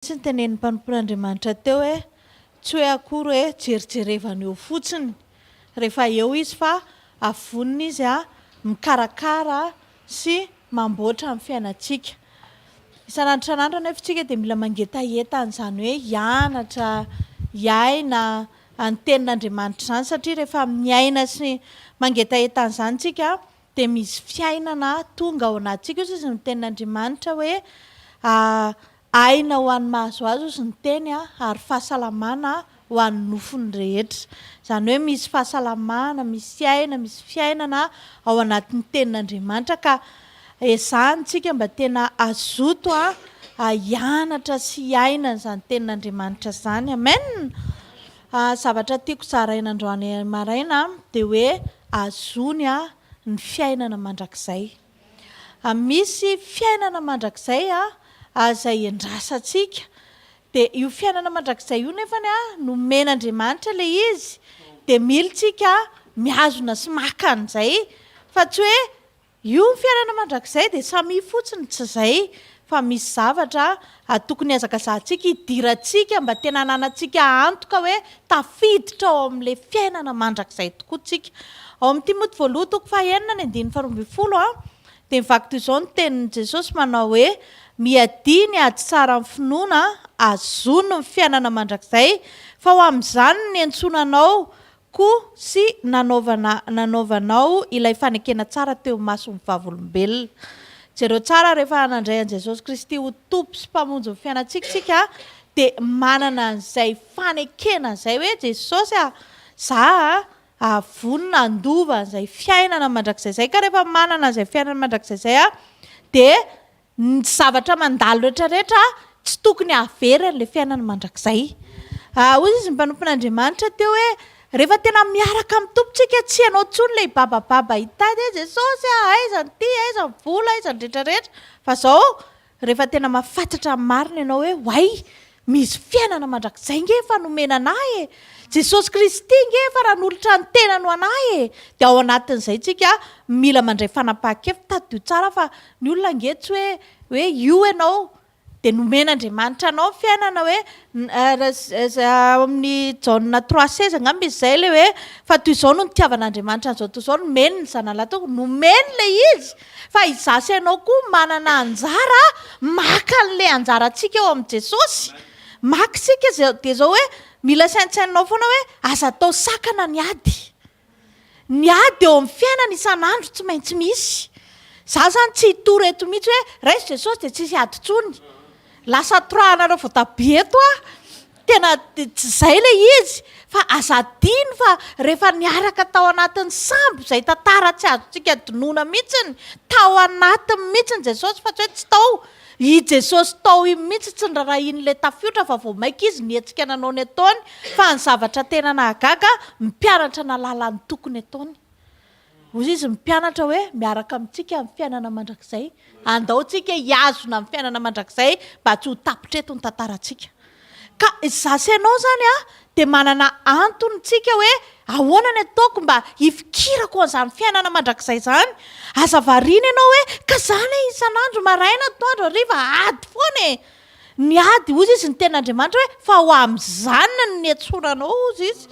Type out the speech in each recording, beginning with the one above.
Sy ny tenen'ny mpanompon'Andriamanitra teo hoe tsy hoe akory hoe jerijerevana eo fotsiny rehefa eo izy fa avonina izy mikarakara sy mamboatra amin'ny fiainantsika. Isan'andro nefa tsika dia mila mangetahetana izany hoe hianatra, hiaina ny tenin'Andriamanitra izany satria rehefa miaina sy mangetahetana izany tsika dia misy fiainana tonga ao anatintsika. Io izy ny tenin'Andriamanitra hoe aina ho an'ny mahazoazo izy ny teny ary fahasalamana ho an'ny nofony rehetra. Izany hoe misy fahasalamana, misy aina, misy fiainana ao anatin'ny tenin'Andriamanitra ka ezahantsika mba tena azoto hianatra sy hiaina izany tenin'Andriamanitra izany. Amen. Zavatra tiako zaraina androany maraina dia hoe azony ny fiainana mandrakizay. Misy fiainana mandrakizay izay endrasantsika dia io fiainana mandrakizay io nefany nomen'Andriamanitra ilay izy dia mila tsika mihazona sy maka an'izay fa tsy hoe io fiainana mandrakizay dia samy fotsiny tsy izay fa misy zavatra tokony hazakazahantsika hidirantsika mba tena hananantsika antoka hoe tafiditra ao amin'ilay fiainana mandrakizay tokoa tsika. Ao amin'ny Timoty voalohany toko 4:12 dia mivaky toy izao ny tenin'i Jesosy manao hoe miadiny ady tsara amin'ny finoana azony ny fiainana mandrakizay fa ho amin'izany ny antsonanao koa sy nanaovanao ilay fanekena tsara teo mason'ny vavolombelona. Jereo tsara rehefa nandray an'i Jesosy Kristy ho tompo sy mpamonjy ny fiainantsika dia manana an'izay fanekena izay hoe Jesosy vonina andova an'izay fiainana mandrakizay izay. Ka rehefa manana an'izay fiainana mandrakizay izay dia ny zavatra mandalo rehetrarehetra tsy tokony havery an'ilay fiainana mandrakizay. Hoy izy ny mpanompon'Andriamanitra teo hoe rehefa tena miaraka amin'ny tompontsika tsy ianao intsony ilay babababa hitady hoe Jesosy aiza ny ty, aiza ny vola, aiza ny rehetrarehetra. Fa izao rehefa tena mahafantatra ny marina ianao hoe hoay misy fiainana mandrakizay nge fa nomena anahy Jesosy Kristy nge fa raha nolotra ny tena no anahy dia ao anatin'izay tsika mila mandray fanapahan-kevitra tadio tsara fa ny olona nge tsy hoe io ianao dia nomen'Andriamanitra anao fiainana hoe amin'ny Jaona 3:16 angamba izay ilay hoe fa toy izao no nitiavan'Andriamanitra an'izao toy izao nomeny ny zanalahy nomeny ilay izy fa izasy ianao koa manana anjara maka an'ilay anjarantsika eo amin'ny Jesosy. Maka sika dia izao hoe mila saintsainao foana hoe aza atao sakana ny ady eo amin'ny fiainana isan'andro tsy maintsy misy. Za zany tsy hitory eto mihitsy hoe raisy Jesosy dia tsisy ady tsony lasa trohanareo voatabia eto tena tsy izay ilay izy fa aza adino fa rehefa niaraka tao anatin'ny sambo izay tantara tsy azontsika dinoana mihitsiny tao anatiny mihitsiny Jesosy fa tsy hoe tsy tao i Jesosy tao iny mihitsy tsy nrarahin'ilay tafiotra fa vao maika izy nietsika nanao ny ataony fa ny zavatra tena nahagaga mpianatra nalala ny tokony ataony. Hoy izy mpianatra hoe miaraka amintsika amin'ny fiainana mandrakizay andao tsika hiazona amin'ny fiainana mandrakizay mba tsy ho tapitreto ny tantarantsika. Ka zasy ianao zany dia manana antony tsika hoe ahoana ny ataoko mba hifikirako an'izany fiainana mandrakizay izany. Aza variana ianao hoe ka izany isan'andro maraina atoandro hariva ady foana ny ady. Hoy izy ny tenin'Andriamanitra hoe fa ho amin'izany ny antsonanao hozy izy.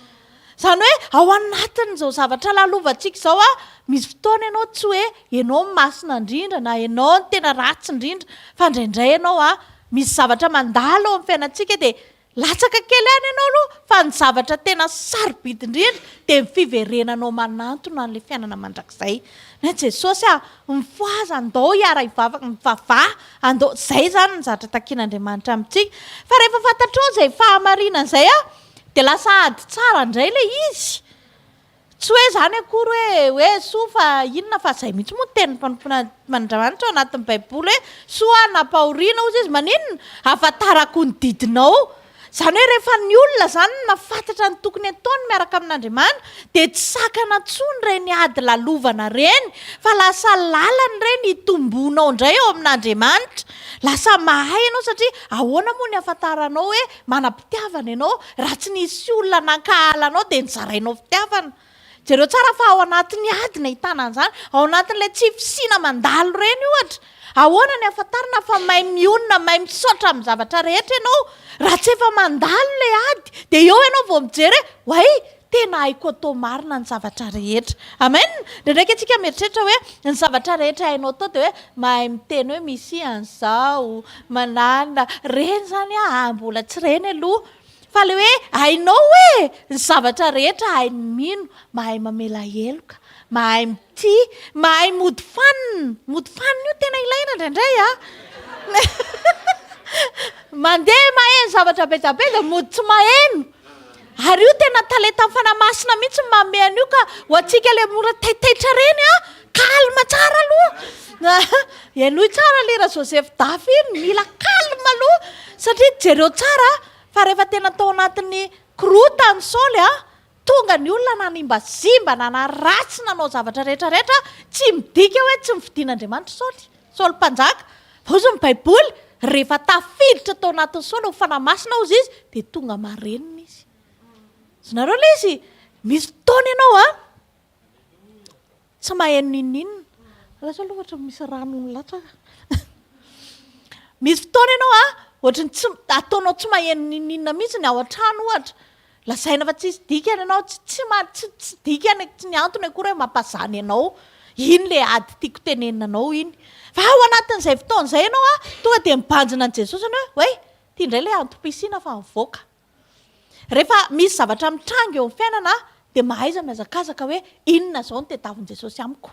Izany hoe ao anatin'izao zavatra lalovantsika izao misy fotoana ianao tsy hoe ianao masina indrindra na ianao ny tena ratsy indrindra fa indraindray ianao misy zavatra mandalo ao amin'ny fiainantsika dia latsaka kely ihany ianao aloha fa ny zavatra tena sarobidy indrindra dia ny fiverenanao manantona an'ilay fiainana mandrakizay. Na Jesosy mifoaza andao hiara mivavaha andao izay zany ny zavatra takian'Andriamanitra amintsika fa rehefa fantatrao izay fahamarinana izay dia lasa ady tsara indray ilay izy. Tsy hoe zany akory hoe soa fa inona fa izay mihitsy moa teny mpanompon'Andriamanitra ao anatin'ny Baiboly hoe soa nampahoriana hozy izy manino hafantarako ny didinao. Izany hoe rehefa ny olona zany mahafantatra ny tokony ataony miaraka amin'Andriamanitra dia tsy sakana intsony ireny ady lalovana ireny fa lasa lalany ireny hitombonao indray ao amin'Andriamanitra. Lasa mahay ianao satria ahoana moa ny hafantaranao hoe manam-pitiavana ianao raha tsy nisy olona nankahala anao dia nizarainao fitiavana. jereo tsara fa ao anatin'ny adina hitana an'izany ao anatin'ilay tsy fisina mandalo reny ohatra ahoana ny afantarina fa mahay mionona mahay misaotra amin'ny zavatra rehetra ianao raha tsy efa mandalo ilay ady dia eo ianao vao mijery hoe way tena haiko atao marina ny zavatra rehetra amen ndraindraiky antsika mieritreritra hoe ny zavatra rehetra hainao atao dia hoe mahay miteny hoe misy an'izao manana reny zany mbola tsy reny aloha fa le hoe hainao hoe ny zavatra rehetra hay mino mahay mamela heloka mahay mity mahay mody fanina io tena ilaina indraindray mandeha maheno zavatra betsabeza mody tsy maheno ary io tena talenta amin'ny fanamasina mihitsy mameana io ka ho antsika le mora taitaitra reny kalma tsara aloha ianoy tsara lera Joseph Dafy mila kalma aloha satria jereo tsara fa rehefa tena tao anatin'ny korota ny Saoly tonga ny olona nanimba na ratsy nanao zavatra rehetrarehetra tsy midika hoe tsy mividian'Andriamanitra Saoly mpanjaka ozy ny baiboly rehefa tafiditra tao anatin'ny Saoly ho fanamasina ozy izy dia tonga marenina izy nareo le izy misy fotoana ianao tsy maheno ninninna lasa aloha ohatra misy rano latsa misy fotoana ianao ohatrany tsy ataonao tsy maheno ninninna mihitsy ny ao an-trano ohatra lasaina fa tsisy dikany ianao tsy dikany tsy ny antony akory hoe mampazany ianao iny le ady tiako teneninanao iny fa ao anatin'izay fotoan'izay ianao tonga dia mibanjina an' Jesosy any hoe tia indray le antom-pisina fa mivoaka rehefa misy zavatra mitranga eo amin'ny fiainana dia mahaiza mihazakazaka hoe inona zao no tediavin'i Jesosy amiko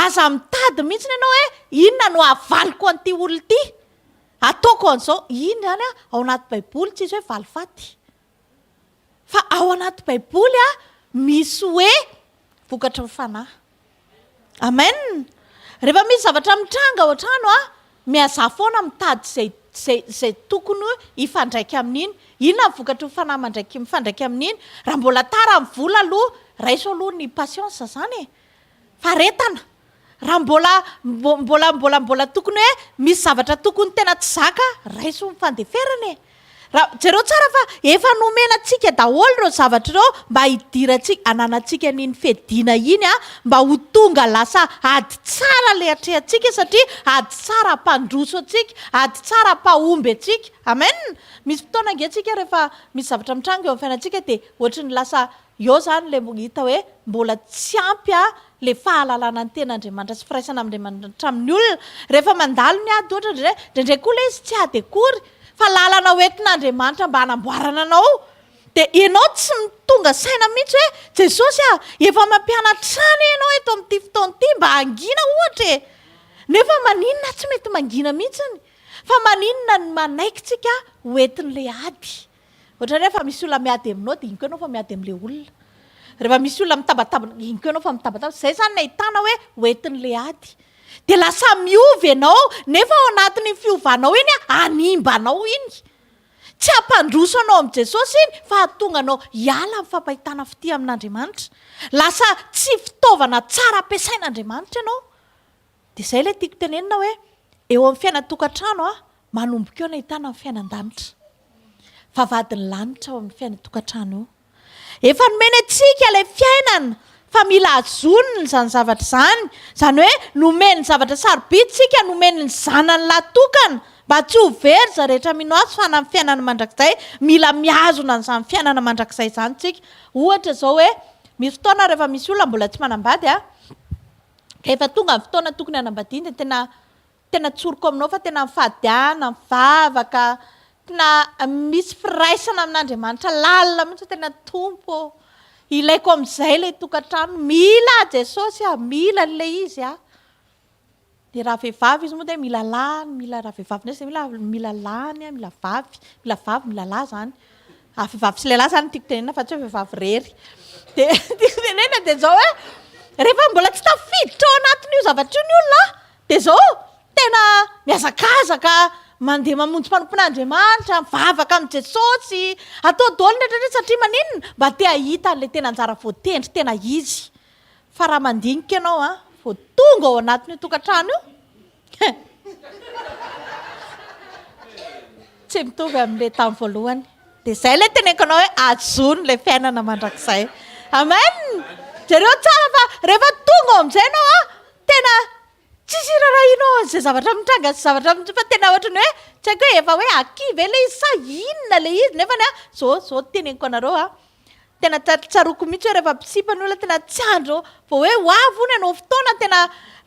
aza mitady mihitsy ianao hoe inona no avaliko an'ity olo ity ataoko an'izao iny zany ao anaty baiboly tsy izy hoe valifaty fa ao anaty baiboly misy hoe vokatra ny fanahy amen rehefa misy zavatra mitranga ao an-trano mihaza foana mitady zay tokony hifandraiky amin'iny inona vokatra ny fanahy mifandraiky amin'iny raha mbola tara amin'ny vola aloha raiso aloha ny patience zany fa retana raha mbola tokony hoe misy zavatra tokony tena tsy zaka raiso mifandeferana jereo tsara fa efa nomenantsika daholo reo zavatra reo mba hidirantsika ananantsika niny fedina iny mba ho tonga lasa ady tsara le atrehantsika satria ady tsara mpandroso atsika ady tsara mpahomby atsika amen misy fotoana angentsika rehefa misy zavatra mitranga eo amin'ny fiainantsika dia ohatrany lasa eo zany le hita hoe mbola tsy ampy le fahalalana ny ten'Andriamanitra sy firaisana amin'Andriamanitra amin'ny olona rehefa mandalo ny ady ohatra ndraindray koa le izy tsy ady akory fa lalana hoentin'Andriamanitra mba hanamboarana anao dia ianao tsy tonga saina mihitsy hoe Jesosy efa mampianatrany ianao eto amin'ity fotoana ity mba hangina ohatra nefa maninona tsy mety mangina mihitsiny fa maninona ny manaikitsika hoentin'ilay ady ohatra rehefa misy olona miady aminao dia inko ianao fa miady amin'ilay olona rehefa misy olona mitabatabana inko ianao fa mitabatabana zay zany ny ahitana hoe hoentin'ilay ady dia lasa miovy ianao nefa ao anatin'ny fiovanao iny animbanao iny tsy hampandroso anao amin'i Jesosy iny fa hahatonga anao hiala amin'ny fampahitana fity amin'Andriamanitra lasa tsy fitaovana tsara ampiasain'Andriamanitra ianao dia izay ilay tiako tenenina hoe eo amin'ny fiainatokantrano manomboka eo ny ahitana amin'ny fiainan-danitra vavadiny lanitra ao amin'ny fiainatokantrano io efa nomeny antsika ilay fiainana fa mila azoniny zany zavatra zany hoe nomeny zavatra sarobidytsika nomeny ny zanany latokana mba tsy ho very za rehetra mino azy fa na amin'ny fiainana mandrakizay mila miazona n'izany fiainana mandrakizay zany tsika ohatra zao hoe misy fotoana rehefa misy olona mbola tsy manambady rehefa tonga amin'ny fotoana tokony hanambadiana dia tena tsoroko aminao fa tena mifadiana mivavaka tena misy firaisana amin'Andriamanitra lalina mihitsy tena tompo ilaiko amin'izay ilay tokantrano mila Jesosy mila ilay izy dia raha vehivavy izy moa dia mila lany mila raha vehivavy ndraiky mila lany mila vavy mila lahy zany vehivavy sy lehilahy zany tiako tenena fa tsy hoe vehivavy rery dia tiako tenena dia zao hoe rehefa mbola tsy tafiditra ao anatin'io zavatra io ny olona dia zao tena mihazakazaka mandeha mamonjy mpanompon'Andriamanitra mivavaka amin'ny Jesosy atao daholo ndraitrandray satria maninona mba te hahita an'ilay tena anjara voatendry tena izy fa raha mandinika ianao vao tonga ao anatin'io tokantrano io tsy mitovy amin'ilay tamin'ny voalohany dia izay ilay teneniko anao hoe azony ilay fiainana mandrakizay amen Jereo tsara fa rehefa tonga amin'izay ianao a tena tsisy rarahinao zay zavatra mitranga sy zavatra fa tena ohatrany hoe tsy haiko hoe efa hoe akivy le izy sa inona le izy nefany a zao teneniko anareo a tena tsaroko mihitsy hoe rehefa mpisipany olona tena tsy andro vao hoe hoavy ony ianao fotoana tena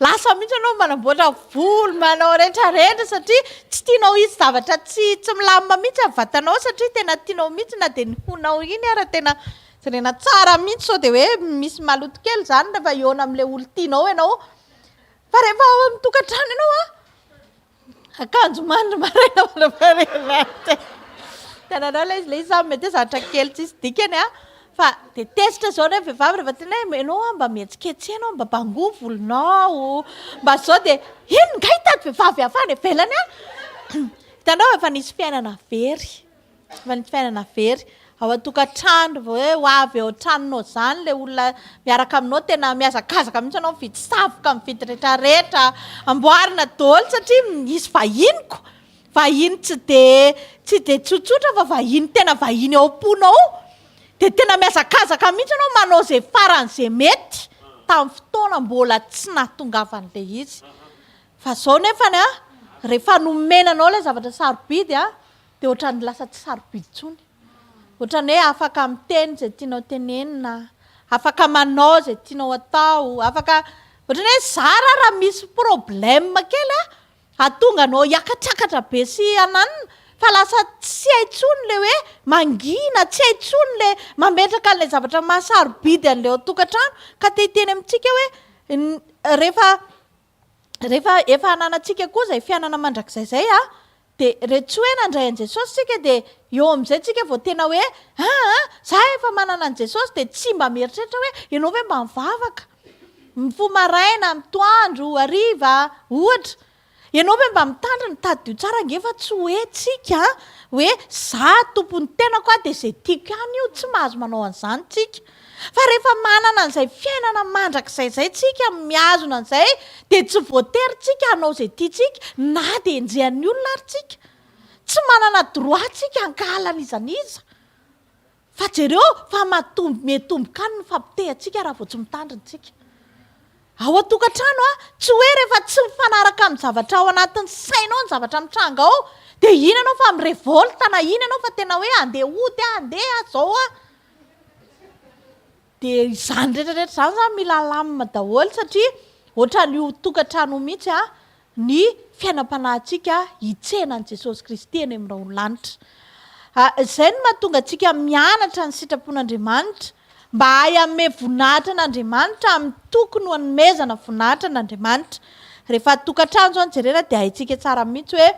lasa mihitsy ianao manamboatra volo manao rehetrarehetra satria tsy tianao izy zavatra tsy milamina mihitsy amin'ny vatanao satria tena tianao mihitsy na dia ny honao iny ara tena jerena tsara mihitsy sao dia hoe misy maloto kely zany rehefa eona amin'ilay olo tianao ianao fa rehefa ao amin'ny tokantrano ianao a akanjo mandro maraina valavarena tena anao ilay izy le izy samy mety hoe zavatra kely tsisy dikany a fa dia tezitra zao rehefa vehivavy rehefa tena hoe ianao a mba mihetsiketsehana mba bangoa volonao mba zao dia ino nga hitady vehivavy hafany ivelany a hitanao efa nisy fiainana very efa nisy fiainana very ao an-tokantrano vao hoe ho avy ao an-tranonao zany le olona miaraka aminao tena miazakazaka mihitsy anao mividy savoka mividy rehetrarehetra amboarina daholo satria misy vahiniko vahiny tsy de tsotsotra fa vahiny tena vahiny ao am-ponao dia tena miazakazaka mihitsy anao manao zay faran'izay mety tamin'ny fotoana mbola tsy nahatongavan'ilay izy fa zao nefany a rehefa nomenanao ilay zavatra sarobidy a dia ohatrany lasa tsy sarobidy tsony ohatrany hoe afaka miteny zay tianao tenenina afaka manao zay tianao atao afaka ohatrany hoe zara raha misy problème kely a atonga anao hiakatrakatra be sy ananina fa lasa tsy haintsony le hoe mangina tsy haintsony le mametraka an'ilay zavatra mahasarobidy an'ilay tokantrano ka te hiteny amintsika hoe rehefa efa hananantsika koa zay fiainana mandrakizay zay a dia rehetra hoe nandray an' jesosy tsika dia eo amin'izay tsika vao tena hoe za efa manana an' jesosy dia tsy mba mieritreritra hoe ianao hoe mba mivavaka mifo maraina mitoandro hariva ohatra ianao hoe mba mitandrina mitadio tsara ngefa tsy hoetsika hoe za tompony tenako a dia zay tiako ihany io tsy mahazo manao an'izany tsika fa rehefa manana an'izay fiainana mandrakizay zay tsika miazona an'izay dia tsy voatery tsika hanao zay tiatsika na dia enjehan'ny olona ary tsika tsy manana droit tsika ankahalan'izaniza fa jereo fa metomboka any ny fampitehantsika raha vao tsy mitandrina tsika ao an-tokantrano a tsy hoe rehefa tsy mifanaraka amin'ny zavatra ao anatin'ny sainao ny zavatra mitranga ao dia ina ianao fa mirevolta na ina ianao fa tena hoe andeha ody andeha zao a dia izany rehetrarehetra zany zany mila lamina daholo satria ohatran'io tokantrano mihitsy a ny fiainam-panahintsika hitsehanan'i Jesosy Kristy eny amin'ny lanitra izay no mahatonga antsika mianatra ny sitrapon'Andriamanitra mba hay ame voninahitra an'Andriamanitra amin'ny tokony ho anomezana voninahitra an'Andriamanitra rehefa tokantrano zao jerena dia haintsika tsara mihitsy hoe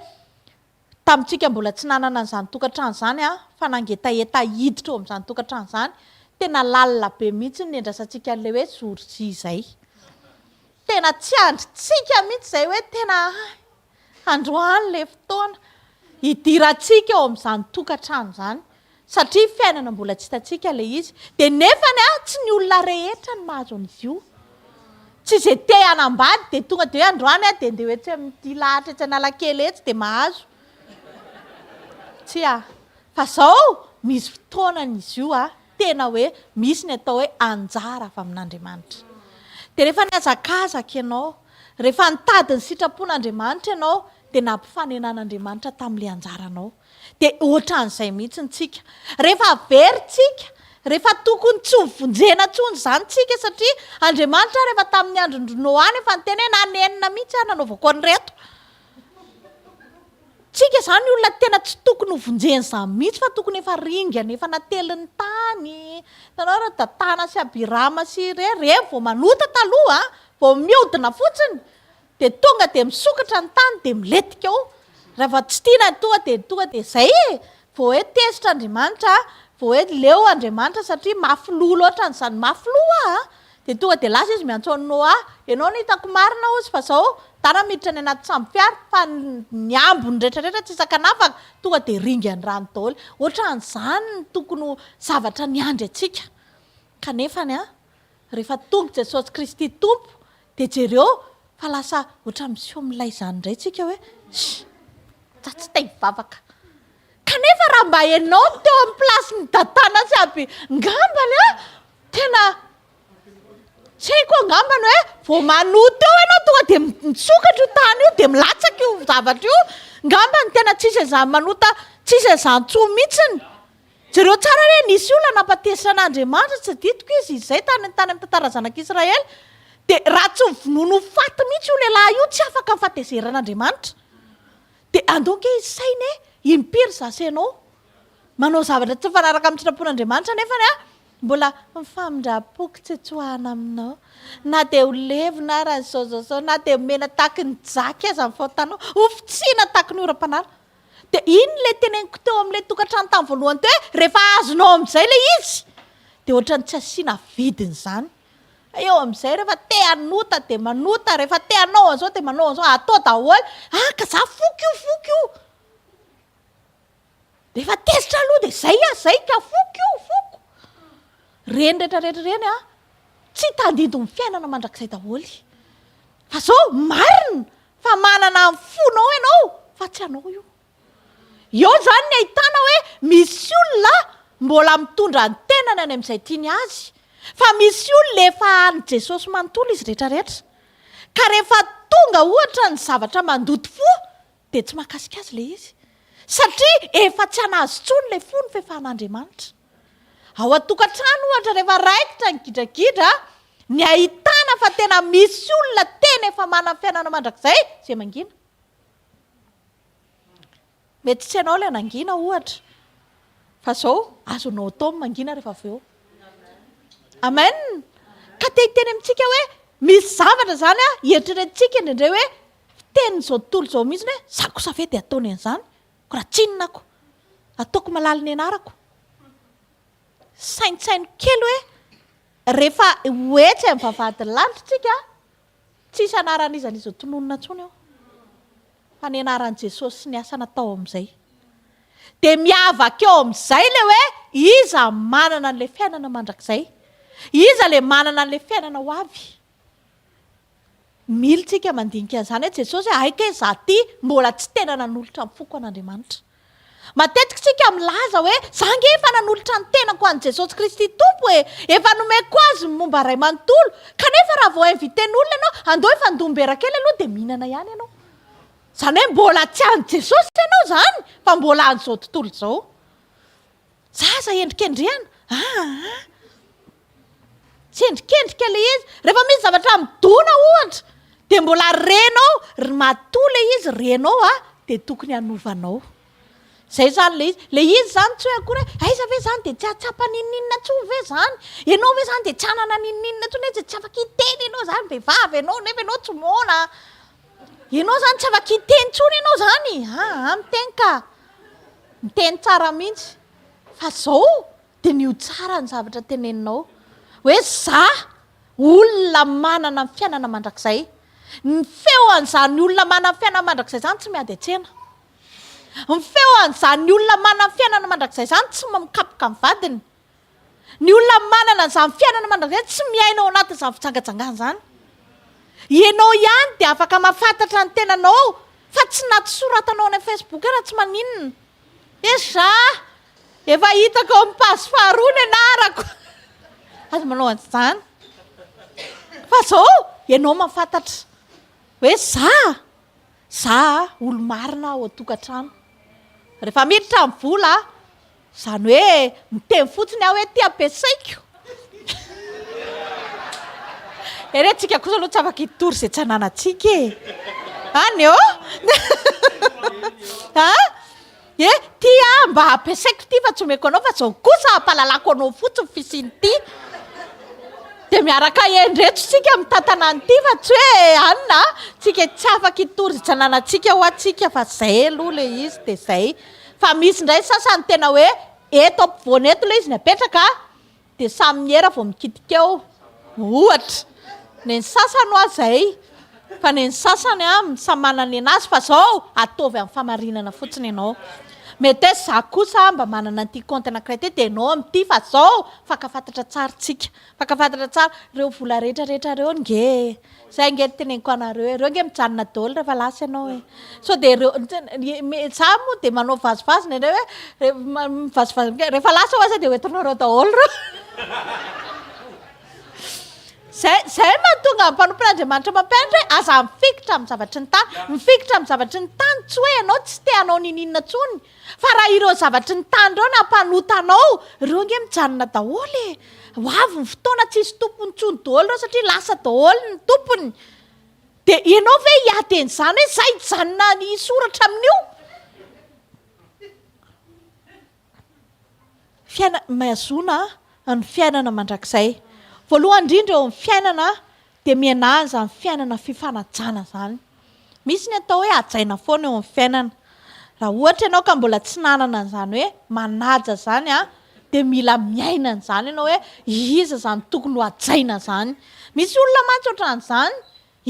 tamintsika mbola tsy nanana an'izany tokantrano zany a fa nangetaeta hiditra eo amin'izany tokantrano zany tena lalina be mihitsy ny endrasantsika an'ilay hoe zorzy izay tena tsy andritsika mihitsy izay hoe tena androany le fotoana hidirantsika eo amin'izany tokantrano zany satria fiainana mbola tsy hitantsika ilay izy dia nefany a tsy ny olona rehetra ny mahazo an'izy io tsy izay te hanambady dia tonga dia hoe androany a dia ndeha hoe tsy amin'ity lahatra etsy analakely etsy dia mahazo tsy fa zao misy fotoanan'izy io a tena hoe misy ny atao hoe anjara avy amin'Andriamanitra dia rehefa niazakazaka ianao rehefa nitady ny sitrapon'Andriamanitra ianao dia nampifanenan'Andriamanitra tamin'ilay anjaranao dia ohatran'izay mihitsy ntsika rehefa veritsika rehefa tokony tsy hovonjena tsony zany tsika satria Andriamanitra rehefa tamin'ny andron-dronao any efa niteny hoe nanenina mihitsy a nanaovako an'ireto tsika zany olona tena tsy tokony hovonjen'izany mihitsy fa tokony efa ringana efa natelin'ny tany tanao raha Datana sy Abirama sy revo vao manota taloha vao miodina fotsiny dia tonga dia misokatra ny tany dia miletika ao rehefa tsy tiana tonga dia zay vao hoe tezitra Andriamanitra vao hoe leo Andriamanitra satria mafy loha loatra n'izany mafy loha dia tonga dia lasa izy miantso anao ianao no hitako marina ozy fa zao tana miditra ny anaty samby fiara fa ny ambony rehetrarehetra tsy sakanafaka tonga dia ringany rano daholo ohatran'izany ny tokony zavatra niandry atsika kanefany rehefa tonga Jesosy Kristy tompo dia jereo fa lasa ohatra misy omilay izany indray tsika hoe za tsy te hivavaka kanefa raha mba hainao teo amin'ny plasy ny Datana sy Aby ngambany tena Tsy haiko angambany hoe vao manoto eo ianao tonga dia misokatra io tany io dia milatsaka io zavatra io. Ngambany tena tsisy an'izany manota, tsisy an'izany tsoa mihitsiny. Jereo tsara hoe nisy olona napatesitra an'Andriamanitra tsy aditiko izy izay tany amin'ny tantara zanak'Israely. Dia raha tsy vonono faty mihitsy io lehilahy io tsy afaka mifatezeran'Andriamanitra. Dia andonke izy sainy impiry zasenao manao zavatra tsy mifanaraka amin'ny sitrapon'Andriamanitra nefa mbola mifamindra-poko tsy tsoahana aminao. Na dia ho levona raha zao na dia mena taky ny jaky aza ny faotanao. Ofitsiana taky ny oram-panala. Dia iny ilay teneniko teo amin'ilay tokantrano tamin'ny voalohany teo hoe rehefa azonao amin'izay ilay izy dia ohatrany tsy asiana vidiny izany. Eo amin'izay rehefa te hanota dia manota, rehefa te hanao an'izao dia manao an'izao, atao daholo. Ka za foky io. Rehefa tezitra aloha dia zay ka foky io. Reny rehetrarehetra reny tsy tandido ny fiainana mandrakizay daholo. Fa zao marina fa manana ny fonao ianao fa tsy hanao io. Eo zany ny ahitana hoe misy olona mbola mitondra ny tenany any amin'izay tiany azy. Fa misy olona efa any Jesosy manontolo izy rehetrarehetra. Ka rehefa tonga ohatra ny zavatra mandoto fo dia tsy mahakasika azy ilay izy. Satria efa tsy hanazy tsony ilay fo ny fefahan'Andriamanitra. Ao an-tokantrano ohatra rehefa raikitra ny gidragidra ny ahitana fa tena misy olona tena efa manana fiainana mandrakizay izay mangina. Mety tsy ianao ilay nangina ohatra. Fa zao azonao atao mangina rehefa avy eo. Amen. Ka te-hiteny amintsika hoe misy zavatra zany hieritrretintsika indrindray hoe fitenin'izao tontolo izao mihitsy hoe za kosa ve dia ataony an'izany? Ko raha tsinonako? Ataoko malala ny anarako. Saintsaino kely hoe rehefa hoetsy amin'ny vavahady lanitra tsika tsisy anaran'izan'izao tononona intsony eo. Fa ny anaran'i Jesosy sy ny asa natao amin'izay. Dia miavaka eo amin'izay ilay hoe iza manana an'ilay fiainana mandrakizay. Iza ilay manana an'ilay fiainana ho avy. Militsika mandinika an'izany hoe Jesosy aika iza ty mbola tsy tena nanolotra amin'ny foko an'Andriamanitra. Matetika tsika milaza hoe za nge efa nanolotra ny tenako an'i Jesosy Kristy Tompo efa nomeko azy momba ray manontolo. Kanefa raha vao inviten'olona ianao andao efa ndombera kely aloha dia mihinana ihany ianao. Zany hoe mbola tsy an'i Jesosy ianao zany fa mbola an'izao tontolo izao. Zaza endrikendriana. Tsy endrikendrika ilay izy. Rehefa misy zavatra midona ohatra dia mbola renao matoa ilay izy renao dia tokony hanovanao. Zay zany le izy. Le izy zany tsy hoe akory hoe aiza ve zany dia tsy atsapa nininina tsony ve zany? Ianao ve zany dia tsy hanana nininina tsony hoe tsy afaka hiteny ianao zany vehivavy ianao nefa ianao tsy mona. Ianao zany tsy afaka hiteny tsony ianao zany. Miteny ka. Miteny tsara mihitsy. Fa zao dia nio tsara ny zavatra teneninao. Hoe za olona manana ny fiainana mandrakizay. Ny feo an'izany olona manana ny fiainana mandrakizay zany tsy miady an-tsena. Ny feo an'izany olona manana ny fiainana mandrakizay zany tsy mikapoka ny vadiny. Ny olona manana an'izany fiainana mandrakizay tsy miaina ao anatin'izany fitsangajangana zany. Ianao ihany dia afaka mahafantatra ny tenanao fa tsy natsoratanao any Facebook raha tsy maninona. Eza efa hitako amin'ny pazy faharoa ny anarako. Azy manao an'izany. Fa zao ianao mahafantatra hoe za olo-marina ao an-tokantrano. Rehefa miditra amin'ny vola zany hoe miteny fotsiny aho hoe ty ampiasaiko. Tsika kosa aloha tsy afaka hitory izay tsy hananantsika Any ty mba ampiasaiko ty fa tsy omeko anao fa zao kosa hampalalako anao fotsiny fisiny ty. Dia miaraka endretsotsika mitantana an'ity fa tsy hoe anina tsika tsy afaka hitory izay tsy hananantsika ho atsika fa zay aloha ilay izy dia zay. Fa misy indray sasany tena hoe eto ampovoany eto ilay izy ny apetraka dia samy miera vao mikitika eo. Ohatra. Ny sasany ho azay fa ny sasany samy manana ny anazy fa zao ataovy amin'ny famarinana fotsiny ianao. Mety hoe za kosa mba manana an'ity compte anankiray ty dia ianao amin'ity fa zao fakafantatra tsara tsika. Fakafantatra tsara ireo vola rehetrarehetra reo nge. Zay nge teneniko anareo ireo nge mijanona daholo rehefa lasa ianao So dia ireo za moa dia manao vazivazina indray hoe vazivazina rehefa lasa ho aza dia hoentinareo daholo reo. zay mahatonga mpanompon'Andriamanitra mampianatra hoe aza mifikitra amin'ny zavatry ny tany mifikitra amin'ny zavatry ny tany tsy hoe ianao tsy te anao nininona tsony fa raha ireo zavatry ny tany ireo nampanotanao ireo nge mijanona daholo hoavy ny fotoana tsisy tompony tsony daholo ireo satria lasa daholo ny tompony dia ianao ve hiaten'izany hoe zay janona ny soratra amin'io mahazona ny fiainana mandrakizay voalohany indrindra eo amin'ny fiainana dia mianaja ny fiainana fifanajana zany misy ny atao hoe ajaina foana eo amin'ny fiainana raha ohatra ianao ka mbola tsy nanana an'izany hoe manaja zany dia mila miaina an'izany ianao hoe iza zany tokony ho ajaina zany misy olona mantsy ohatran'izany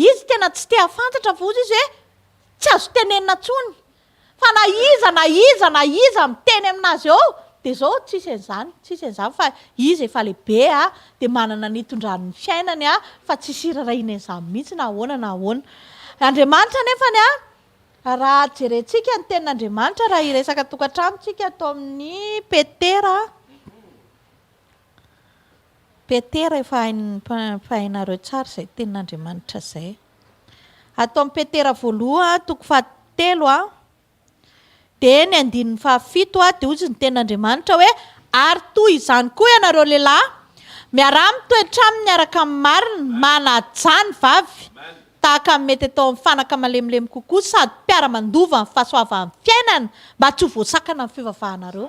izy tena tsy te hafantatra fozy izy hoe tsy azo tenenina tsony fa na iza miteny aminazy eo dia zao tsisy an'izany fa izy efa lehibe dia manana nitondrany ny fiainany fa tsisy iraraina an'izany mihitsy na ahoana Andriamanitra nefany raha jerentsika ny tenin'Andriamanitra raha iresaka tokantranotsika atao amin'ny Petera efa hainareo tsara izay tenin'Andriamanitra izay atao amin'ny Petera 1:7 dia ny 7 dia ozy ny tenin'Andriamanitra hoe ary toy izany koa ianareo lehilahy miara-mitoetra aminy miaraka amin'ny marina manajany vavy tahaka mety atao amin'ny fanaka malemilemy kokoa sady mpiara-mandova ny fahasoavan'ny fiainana mba tsy ho voasakana amin'ny fivavahanareo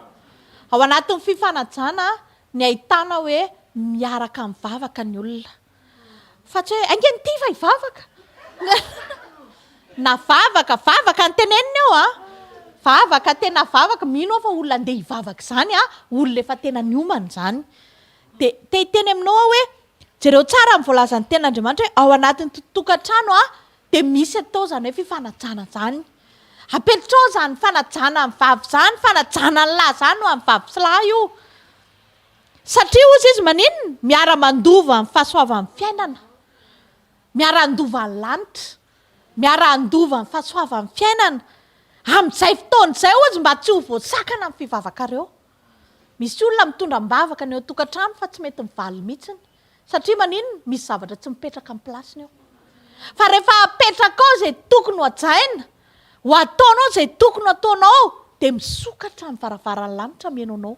ao anatin'ny fifanajana ny ahitana hoe miaraka amin'ny vavaka ny olona fa tsy hoe angeny ty fa hivavaka na vavaka ny tenenina eo vavaka tena vavaka mino fa olona andeha hivavaka izany olona efa tena niomana izany dia teny aminao hoe jereo tsara amin'ny voalazan'ny tenin'Andriamanitra hoe ao anatin'ny tokantrano dia misy atao zany hoe fifanajana zany apetrao zany fanajana amin'ny vavy zany fanajana ny lahy zany ho amin'ny vavy sy lahy io satria ozy izy maninona miara-mandova ny fahasoavan'ny fiainana miara-andova ny lanitra miara-andova ny fahasoavan'ny fiainana amin'izay fotoana izay ozy mba tsy ho voasakana amin'ny fivavakareo misy olona mitondra mbavaka ny eo tokantrano fa tsy mety mivaly mihitsiny satria maninona misy zavatra tsy mipetraka amin'ny plasiny eo fa rehefa apetraka ao izay tokony ho ajaina ho ataonao izay tokony ataonao dia misokatra ny varavaran'ny lanitra miainonao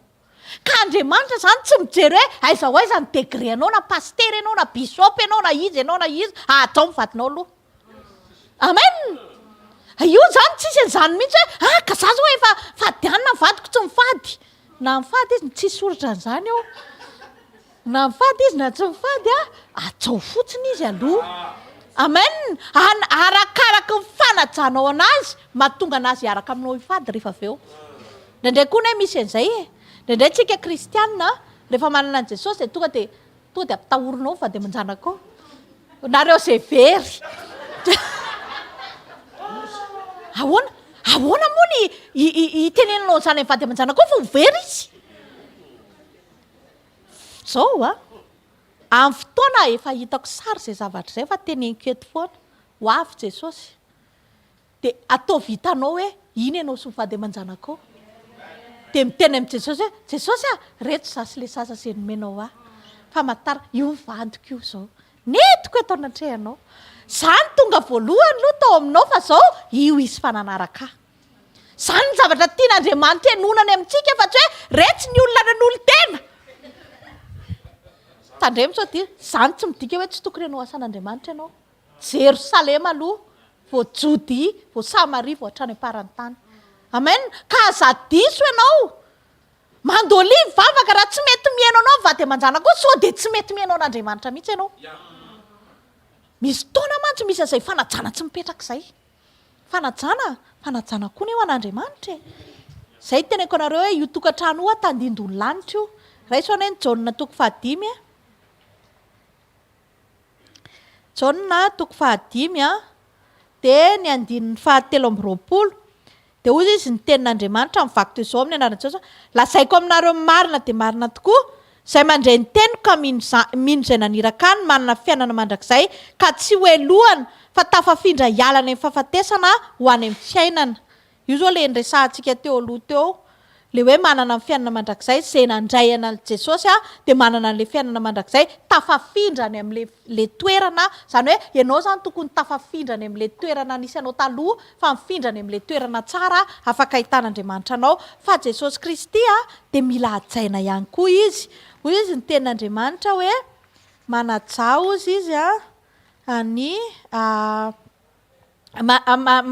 ka Andriamanitra zany tsy mijery hoe aiza ho aiza ny degré anao na pastera ianao na bisopy ianao na izy atao mivadinao aloha amen io zany tsisy an'izany mihitsy hoe ka zaza hoe efa fadianina mivadiko tsy mifady na mifady izy tsisy soratra an'izany eo na mifady izy na tsy mifady atsao fotsiny izy aloha amen arakaraka ny fanajanao anazy mahatonga anazy araka aminao hifady rehefa avy eo ndraindray koa na misy an'izay ndraindray tsika kristianina rehefa manana an' Jesosy dia tonga dia ampitahorinao fa dia manjanaka ao nareo izay very ahoana moa ny itenenanao izany mivady aman-janaka ao fa ho very izy zao amin'ny fotoana efa hitako sary izay zavatra izay fa teneniko eto foana ho avy Jesosy dia atao vitanao hoe iny ianao sy mivady aman-janaka ao dia miteny amin'i Jesosy hoe Jesosy reto zasy le zaza izay nomenao fa matara io mivadiko io zao netiko eto anatrehanao zany tonga voalohany aloha tao aminao fa zao io izy fananaraka zany ny zavatra tian'Andriamanitra enonany amintsika fa tsy hoe retsy ny olona nan'olo tena tandremo sao dia zany tsy midika hoe tsy tokony ianao asan'Andriamanitra ianao Jerosalema aloha vo Jodia vo Samaria vo hatrany am-paran'ny tany amen ka aza diso ianao mandolia mivavaka raha tsy mety mihaino anao mivady aman-janaka ao sao dia tsy mety mihainao an'Andriamanitra mihitsy ianao misy taona mantsy misy an'izay fanajana tsy mipetraka izay fanajana koa ny eo an'Andriamanitra izay teneko anareo hoe io tokantrano io tandindo ny lanitra io raisoana ny Jaona 5 Jaona 5 dia ny 7:20 dia ozy izy ny tenin'Andriamanitra mivaky toy izao amin'ny anaran'i Jesosy lazaiko aminareo marina dia marina tokoa izay mandray ny teniko ka mino izay naniraka ny manana fiainana mandrakizay ka tsy hoelohana fa tafafindra hialana amin'ny fahafatesana ho any amin'ny fiainana io zao le nresahantsika teo aloha teo le hoe manana ny fiainana mandrakizay zay nandrayana Jesosy dia manana n'le fiainana mandrakizay tafafindrany amin'le toerana zany hoe ianao zany tokony tafafindrany amin'le toerana nisy anao taloha fa mifindrany amin'le toerana tsara afaka ahitan'Andriamanitra anao fa Jesosy Kristy dia mila hajaina ihany koa izy hoy izy ny tenin'Andriamanitra hoe manaja ozy izy any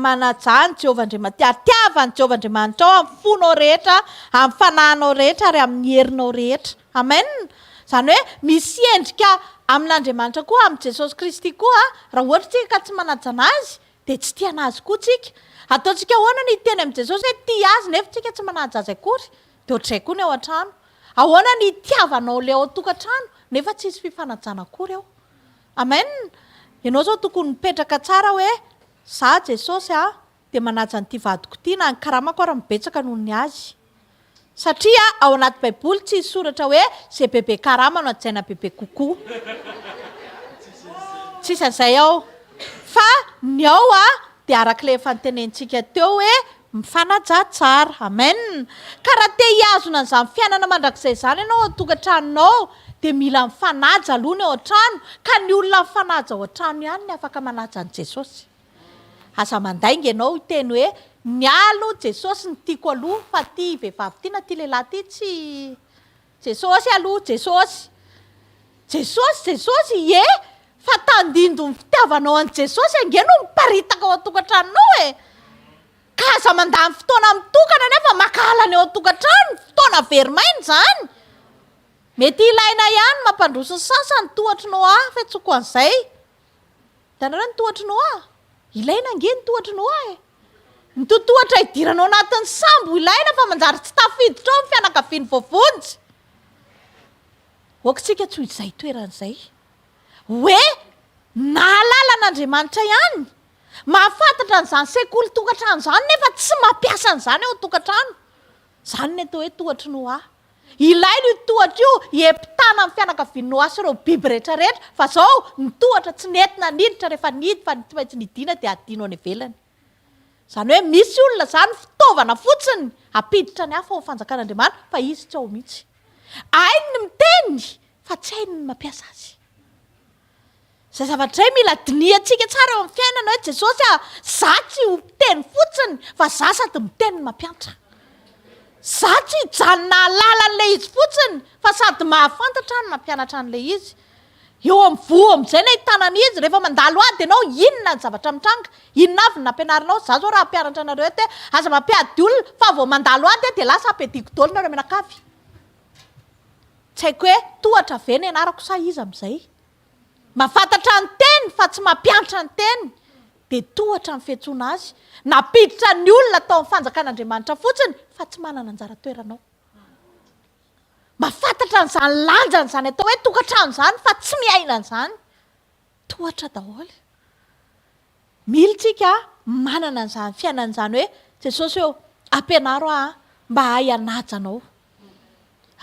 manaja ny Jehovahandriamanitra atiavany Jehovahandriamanitra ao amin'ny fonao rehetra amin'ny fanahinao rehetra ary amin'ny herinao rehetra amen zany hoe misy endrika amin'Andriamanitra koa amin'ny Jesosy Kristy koa raha ohatra tsika ka tsy manaja anazy dia tsy tia anazy koa tsika ataontsika ahoana ny teny amin'ny Jesosy hoe tia azy nefa tsika tsy manaja azy akory dia ohatr'izay koa ny ao an-trano ahoana ny tiavanao le ao an-tokantrano nefa tsy misy fifanajana akory eo amen ianao zao tokony mipetraka tsara hoe za Jesosy dia manaja nyity vadiko ity na ny karamako ary mibetsaka noho ny azy satria ao anaty baiboly tsy hisy soratra hoe zay bebe karama no hajaina bebe kokoa tsisy an'izay ao fa ny ao dia arak'ilay efa nitenentsika teo hoe mifanaja tsara amen ka raha te hiazona an'izany fiainana mandrakizay zany ianao ao tokantranonao dia mila mifanaja aloha ny ao an-trano ka ny olona mifanaja ao an-trano ihany ny afaka manaja an' Jesosy aza mandainga ianao teny hoe mialo Jesosy ny tiako aloha fa ty vehivavy ty na ty lehilahy ty tsy Jesosy aloha Jesosy ie fa tandindo ny fitiavanao an' Jesosy ange no miparitaka ao an-tokantranonao ka aza mandany fotoana mitokana nefa makahalany ao an-tokantrano fotoana verimainy zany mety ilaina ihany mampandroso ny sasany tohatrinao fa tsy ko an'izay hitanareo ny tohatrinao ilaina ange ny tohatrinao ny totohatra hidiranao anatin'ny sambo ilaina fa manjary tsy tafiditra ao ny fianakaviany voavonjy oakontsika tsy ho izay toeran'izay hoe nahalala an'Andriamanitra ihany mahafantatra n'izany sekoly tokantrano zany nefa tsy mampiasa an'izany ao tokantrano zany ny atao hoe tohatrinao ilaina io tohatra io hiempitana amin'ny fianakavianao sy ireo biby rehetrarehetra fa zao ny tohatra tsy nentina niditra rehefa nidy fa tsy maintsy nidiana dia adinao any ivelany zany hoe misy olona zany fitaovana fotsiny apiditra ny hafa ao fanjakan'Andriamanitra fa izy tsy ao mihitsy hainy ny miteny fa tsy hainy ny mampiasa azy zay zavatra mila diniantsika tsara eo amin'ny fiainana hoe Jesosy za tsy ho miteny fotsiny fa za sady miteny mampianatra za tsy hijanona lalan'ilay izy fotsiny fa sady mahafantatra ny mampianatra an'ilay izy eo amin'ny voa amin'izay na hitanana izy rehefa mandalo ady ianao inona ny zavatra mitranga inona avy ny nampianarinao za zao raha ampianatra anareo te aza mampiady olona fa vao mandalo ady dia lasa ampidiko dolo nareo menakavy tsy haiko hoe tohatra ve ny anarako sa izy amin'izay mahafantatra ny teny fa tsy mampianatra ny teny dia tohatra ny fiantsoana azy napiditra ny olona tao amin'ny fanjakan'Andriamanitra fotsiny fa tsy manana anjara toeranao mahafantatra n'izany lanjany zany atao hoe tokantrano zany fa tsy miaina an'izany tohatra daholo militsika manana an'izany fiainan'izany hoe Jesosy eo ampianaro mba hay hanaja anao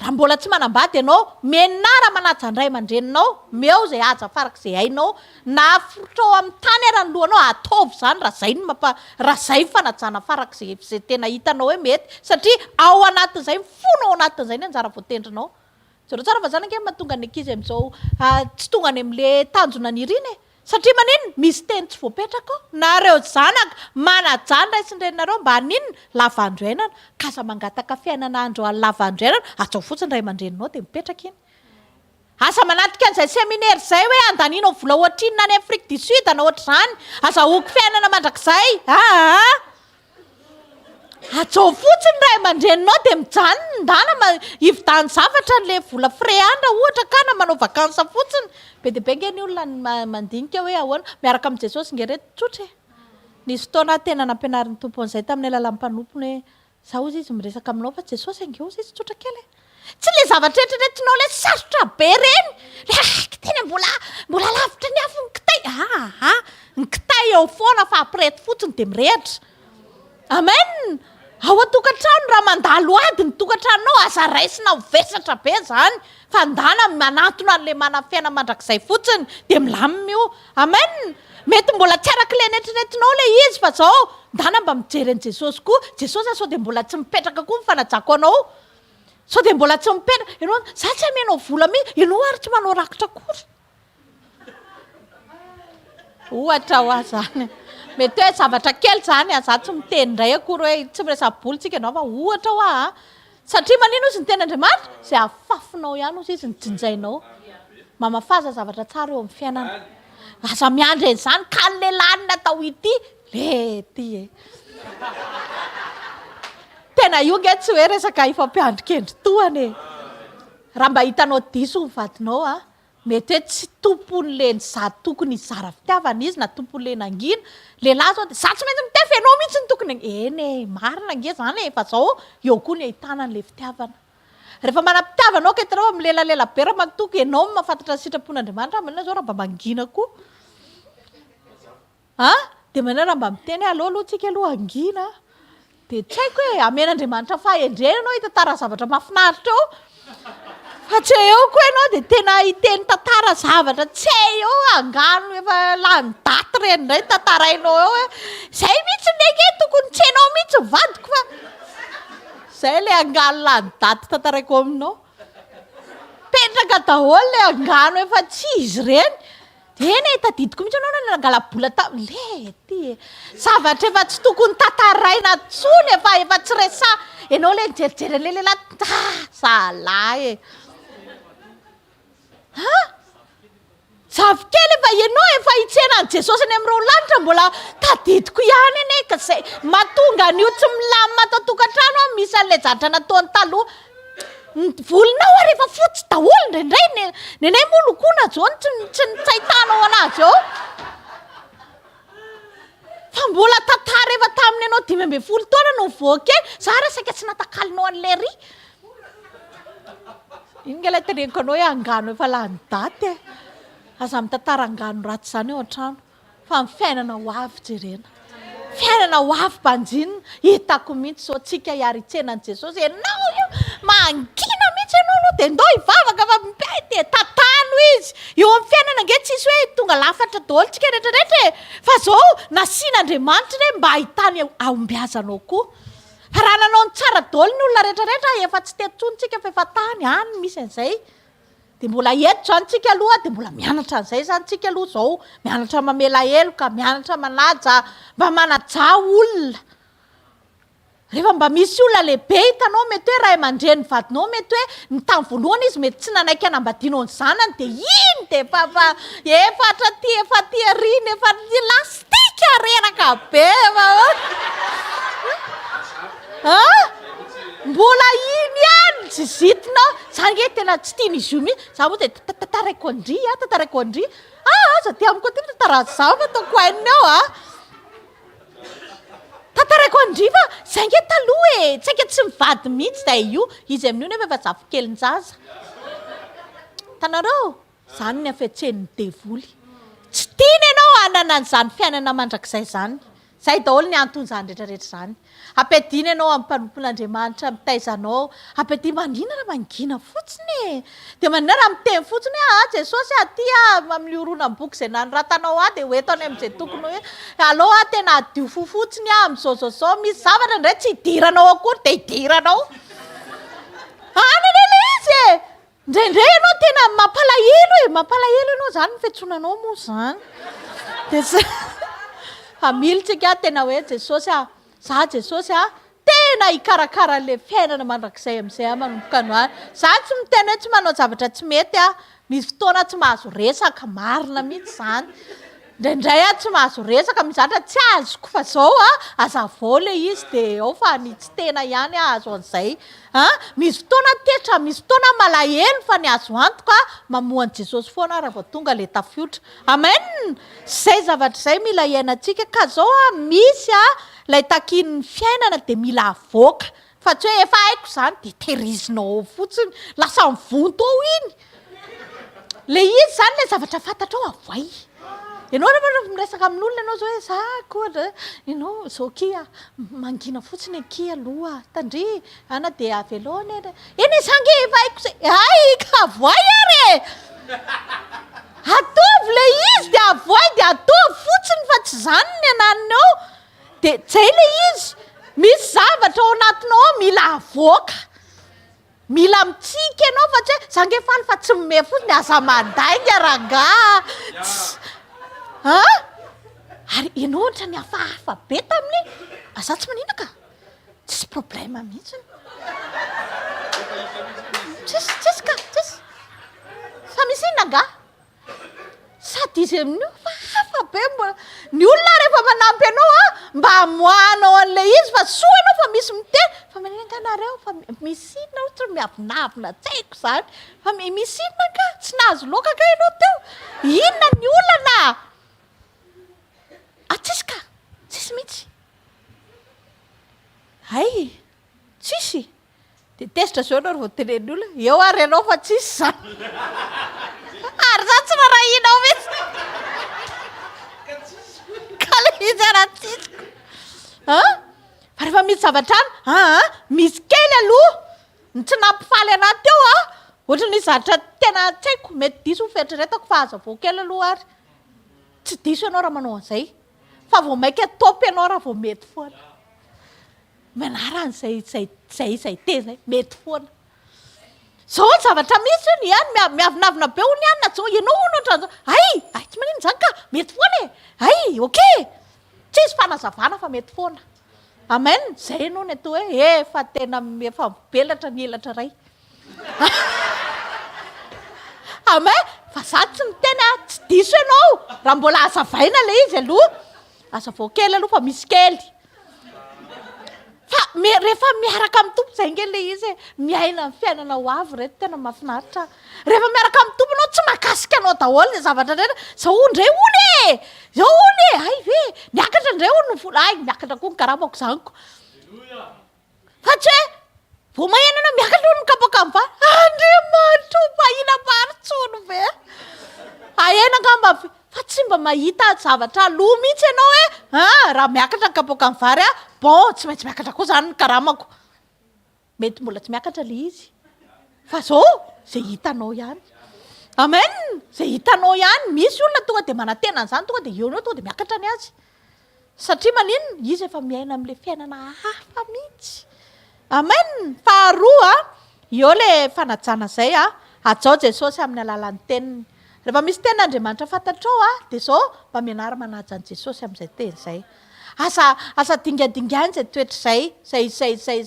raha mbola tsy manambady ianao menara manaja andray aman-dreninao meo zay haja farak'izay hainao na fotra ao amin'ny tany ara ny lohanao ataovy zany raha zay fanajana farak'izay tena hitanao hoe mety satria ao anatin'izay mifono ao anatin'izay ny anjara voatendrinao zareo tsara fa zany ange mahatonga ny ankizy amin'izao tsy tonga any amin'le tanjona niriny satria manino misy teny tsy voapetraka nareo zanaka manajana raisindreninareo mba haninona lavandroainana ka aza mangataka fiainana andro any lavandroainana atsao fotsiny ray aman-dreninao dia mipetraka iny asa manatika an'izay seminaire zay hoe andaninao vola ohatrinina any Afrique du Sud na ohatr'izany aza hoko fiainana mandrakizay atsao fotsiny ray aman-dreninao dia mijanona ndana hividany zavatra n'le vola freandra ohatra ka na manao vakansa fotsiny be dia be nge ny olona mandinika hoe ahoana miaraka amin'i Jesosy nge reto tsotra nisy fotoana tena nampianarin'ny tompo an'izay tamin'ny alalan'ny mpanompono hoe za ozy izy miresaka aminao fa Jesosy ange ozy izy tsotra kely tsy le zavatra etreretinao le sarotra be reny le tena mbola lavitra ny afo ny kitay ny kitay eo foana fa apirety fotsiny dia mirehatra amen ao an-tokantrano raha mandalo ady ny tokantranonao aza raisina ho vesatra be zany fa ndana manatona an'le manafiaina mandrakizay fotsiny dia milamina io amen mety mbola tsy arak'ilay netreretinao le izy fa zao ndana mba mijery an' jesosy koa jesosy sao dia mbola tsy mipetraka koa mifanajako anao sao dia mbola tsy mipetraka ianao za tsy amenao vola mihy ianao ary tsy manao rakotra kory ohatra ho a zany mety hoe zavatra kely zany a za tsy miteny indray akory hoe tsy miresaboly tsika ianao fa ohatra ho a satria manino izy ny ten'andriamanitra zay afafinao ihany ozy izy nijinjainao mamafaza zavatra tsara eo amin'ny fiainana aza miandry en'izany ka ny lehilanina tao ity le ty e tena io nge tsy hoe resaka ifampiandrikendry toany e raha mba hitanao diso ny vadinao a mety hoe tsy tompon'le za tokony zara fitiavana izy na tompon'le nangina lehilahy zao dia za tsy maintsy mitefy ianao mihitsy ny tokony eny e marina nge zany efa zao eo koa ny ahitana an'le fitiavana rehefa manam-pitiavanao ka hitanao amilelalela be raha matoky ianao mahafantatra ny sitrapon'andriamanitra manina zao raha mba mangina koa dia manina raha mba miteny aloha aloha tsika aloha angina dia tsy haiko hoe amen'andriamanitra fahendrena anao hitantara zavatra mahafinaritra eo fa tsy eo koa ianao dia tena hiteny tantara zavatra tsy eo angano efa lany daty reny indray tantarainao eo hoe zay mihitsy neke tokony tsy hainao mihitsy vadiko fa zay le angano lany daty tantaraiko aminao petraka daholo le angano efa tsy izy reny eny e tadidiko mihitsy anao na nangala-bola le ty e zavatra efa tsy tokony tantaraina tsony efa tsy resa ianao le njerijery an'le lehilahy zalahy e zavokely efa ianao efa hitsenan'i jesosy any amin'ireo lanitra mbola tadidiko ihany eny e ka zay mahatonga an'io tsy milamina atao tokantrano a misy an'le jaratra nataony taloha volinao ary efa fotsy daholo indraindray nenay molokona zao tsy ahitanao anazy eo fa mbola tantara efa taminy ianao 5 taona no mivoaka eny za raha saika tsy natakalinao an'le ry iny nge ilay teneniko anao hoe angano efa lany daty e aza mitantara angano ratsy zany eo an-trano fa ny fiainana ho avy jerena fiainana ho avy mpanjinina hitako mihitsy sao tsika hiary hitsenan'i jesosy ianao io mangina mihitsy ianao aloha dia ndao hivavaka fa mipety e tantano izy eo amin'ny fiainana nge tsisy hoe tonga lafatra daholo tsika rehetrarehetra e fa zao nasian'andriamanitra re mba hahitany aombiazanao koa raha nanao ny tsara daholo ny olona rehetrarehetra efa tsy tetsony tsika fa efa tany any misy an'izay dia mbola eto zany tsika aloha dia mbola mianatra an'izay zany tsika aloha zao mianatra mamela heloka mianatra manaja mba manaja olona rehefa mba misy olona lehibe hitanao mety hoe ray aman-dreny vadinao mety hoe ny tany voalohany izy mety tsy nanaiky anambadianao ny zanany dia iny dia efatra ty ariny efa lastika reraka be mbola iny ihany tsy zitinao zany nge tena tsy tiany izy io mihitsy za moa dia tantaraiko andry aza ty amiko ty tantaraza fa ataoko hainina ao tantaraiko andry fa zay nge taloha e tsy aika tsy mivady mihitsy da io izy amin'io nefa efa zavokelin-jaza tanareo zany ny afetsen'ny devoly tsy tiany ianao anana an'izany fiainana mandrakizay zany zay daholo ny anton'izany rehetrarehetra zany ampidina ianao amin'ny mpanompon'andriamanitra mitaizanao ampidi manina raha mangina fotsiny e dia manina raha miteny fotsiny hoe jesosy aty amin'ny oronan-boky zay nanoratanao dia hoeto any amin'izay tokony hoe aloha tena adio fo fotsiny amin'izao misy zavatra indray tsy hidiranao akory dia hidiranao anana le izy e indraindray ianao tena mampalahelo ianao zany mifetsonanao moa zany dia amilitsika tena hoe jesosy za jesosy tena hikarakara le fiainana mandrakizay amin'izay manomboka androany za tsy miteny hoe tsy manao zavatra tsy mety misy fotoana tsy mahazo resaka marina mihitsy zany indraindray tsy mahazo resaka mizatra tsy azoko fa zao aza vao le izy dia ao fa ny tsy tena ihany azo an'izay misy fotoana tetra misy fotoana malahelo fa ny azo antoka mamohan'i jesosy foana raha vao tonga le tafiotra amen zay zavatra zay mila iainantsika ka zao misy lay takin'ny fiainana dia mila avoaka fa tsy hoe efa haiko zany dia tehirizinao fotsiny lasa mivonto ao iny le izy zany le zavatra fantatra ao avoay ianao raha miresaka amin'olona ianao zao hoe za koa ianao zao kia mangina fotsiny aky aloha tandry ana dia aveloana eny zange efa haiko zay ka avoay ary atovy le izy dia avoay dia atovy fotsiny fa tsy zany ny ananinao de zay le izy misy zavatra ao anatinao mila avoaka mila mitsika ianao fa tsy hoe zangefaly fa tsy mime fotsiny aza mandainga ranga ary ianao ohatra ny hafahafa be taminy aza tsy manina ka tsisy problema mihitsiny tsisy ka tsisy fa misy inona nga sady izy amin'io fa hafa be ny olona rehefa manampy anao mba hamoanao an'le izy fa soa anao fa misy miteny fa manenganareo fa misy inona ohatra miavinavina tsaiko zany fa misy inona ka tsy nahazo loka ka ianao teo inona ny olana tsisy ka tsisy mihitsy ay tsisy de tezitra zao anao ry vao tenen'ny olona eo ary ianao fa tsisy zany ary za tsy narahinao mihitsy ka le izy ara tsisiko fa rehefa misy zavatra any misy kely aloha ny tsy nampifaly anahy teo ohatra ny zavatra tena tsaiko mety diso fieritreretako fa aza vao kely aloha ary tsy diso ianao raha manao an'izay fa vao mainka atopy ianao raha vao mety foana manarany zay tezay mety foana zao ny zavatra misy io ny any miavinavina be ho ny anina zao ianao ono ohatran'zao ay tsy manino zany ka mety foana ay okay tsisy fanazavana fa mety foana amen zay ianao ny atao hoe efa tena efa belatra ny elatra ray amen fa za tsy miteny tsy diso ianao raha mbola azavaina le izy aloha aza vao kely aloha fa misy kely fa rehefa miaraka amin'ny tompo zay nge le izy miaina ny fiainana ho avy reto tena mahafinaritra rehefa miaraka amin'ny tompo anao tsy mahakasika anao daholo le zavatra rehetra zao ndray ony zao ony ay ve miakatra ndray ony vola ay miakatra koa ny karamako zaniko fa tsy hoe vao maheno anao miakatra ony kapaka mivary andriamanitro mahina maritsono ve aena ngamba fa tsy mba mahita zavatra aloha mihitsy ianao hoe raha miakatra ny kapoka ny vary bon tsy maintsy miakatra koa zany ny karamako mety mbola tsy miakatra le izy fa zao zay hitanao ihany amen zay hitanao ihany misy olona tonga de manantena an'izany tonga de eonao tonga de miakatra ny azy satria maninona izy efa miaina amin'le fiainana hafa mihitsy amen faharoa eo le fanajana zay ajao Jesosy amin'ny alalan'ny teniny rehefa misy ten'Andriamanitra fantatrao de zao mba mianara manaja an' Jesosy amin'izay teny zay asa dingadingany zay toetra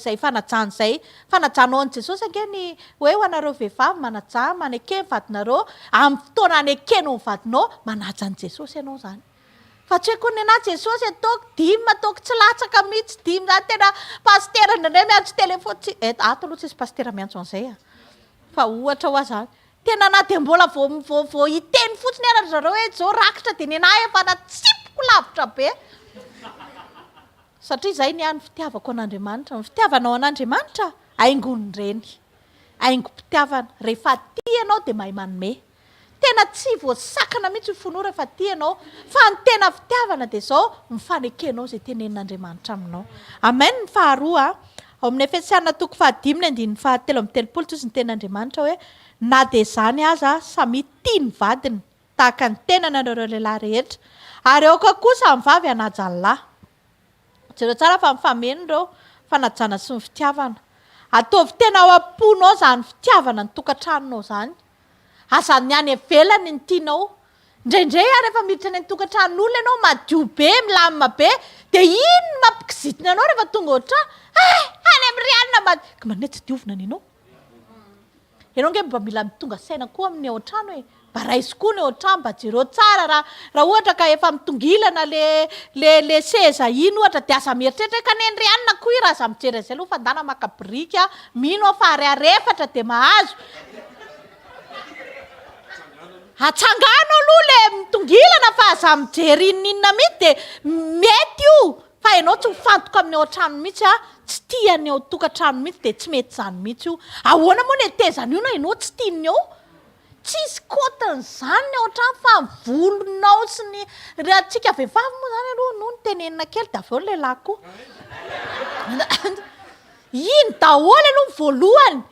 zay fanajana zay fanajanao an' Jesosy angeny hoe ho anareo vehivavy manaja maneke ny vadinareo amin'ny fotoana anekenao ny vadinao manaja an' Jesosy ianao zany fa tsy hoe koa ny anahy Jesosy ataoko dimy ataoko tsy latsaka mihitsy dimy zany tena pastera ndraindray miantso telefony tsy ato aloha tsisy pastera miantso an'izay fa ohatra ho azany tena na de mbola vao hiteny fotsiny ara zareo hoe zao rakitra de ny anahy efa natsipoko lavitra be satria zay ny any fitiavako an'Andriamanitra ny fitiavanao an'Andriamanitra aingon'ny reny aingom-pitiavana rehefa tia ianao de mahay manome tena tsy voasakana mihitsy fonao rehefa tia ianao fa ny tena fitiavana de zao mifanekenao zay tenenin'Andriamanitra aminao amen ny faharoa ao amin'ny Efesiana 5:7-8 tsosy ny tenin'Andriamanitra hoe na de zany aza samy tia ny vadiny tahaka ny tenana anareo lehilahy rehetra ary aoka kosa ny vavy hanaja ny lahy jereo tsara fa mifameno ireo fanajana sy ny fitiavana ataovy tena ao am-ponao zany fitiavana ny tokantranonao zany aza ny any ivelany ny tianao indraindray rehefa miditra any tokantranon'olona ianao madio be milamina be de ino mampikizitiny anao rehefa tonga ohatrany any amin'ny rianina ka manne tsy diovina ny ianao nge mba mila mitonga saina koa amin'ny ao an-trano hoe mba raisy koa ny ao an-trano mba jereo tsara raha ohatra ka efa mitongilana le seza iny ohatra de aza mieritreritra ka ny andrianina koa i raha za mijery zay aloha fandana maka brika mino aho fa arearefatra de mahazo atsangano aloha le mitongilana fa aza mijery ininina mihitsy de mety io fa ianao tsy mifantoka amin'ny ao an-trano mihitsy tsy tiany ao tokantrano mihitsy de tsy mety zany mihitsy io ahoana moa ny tezany io na ianao tsy tiany ao tsisy kotan'izany ny ao an-trano fa volonao sy ny rahatsika vehivavy moa zany aloha no ny tenenina kely de avy eo lehilahy koa iny daholo aloha ny voalohany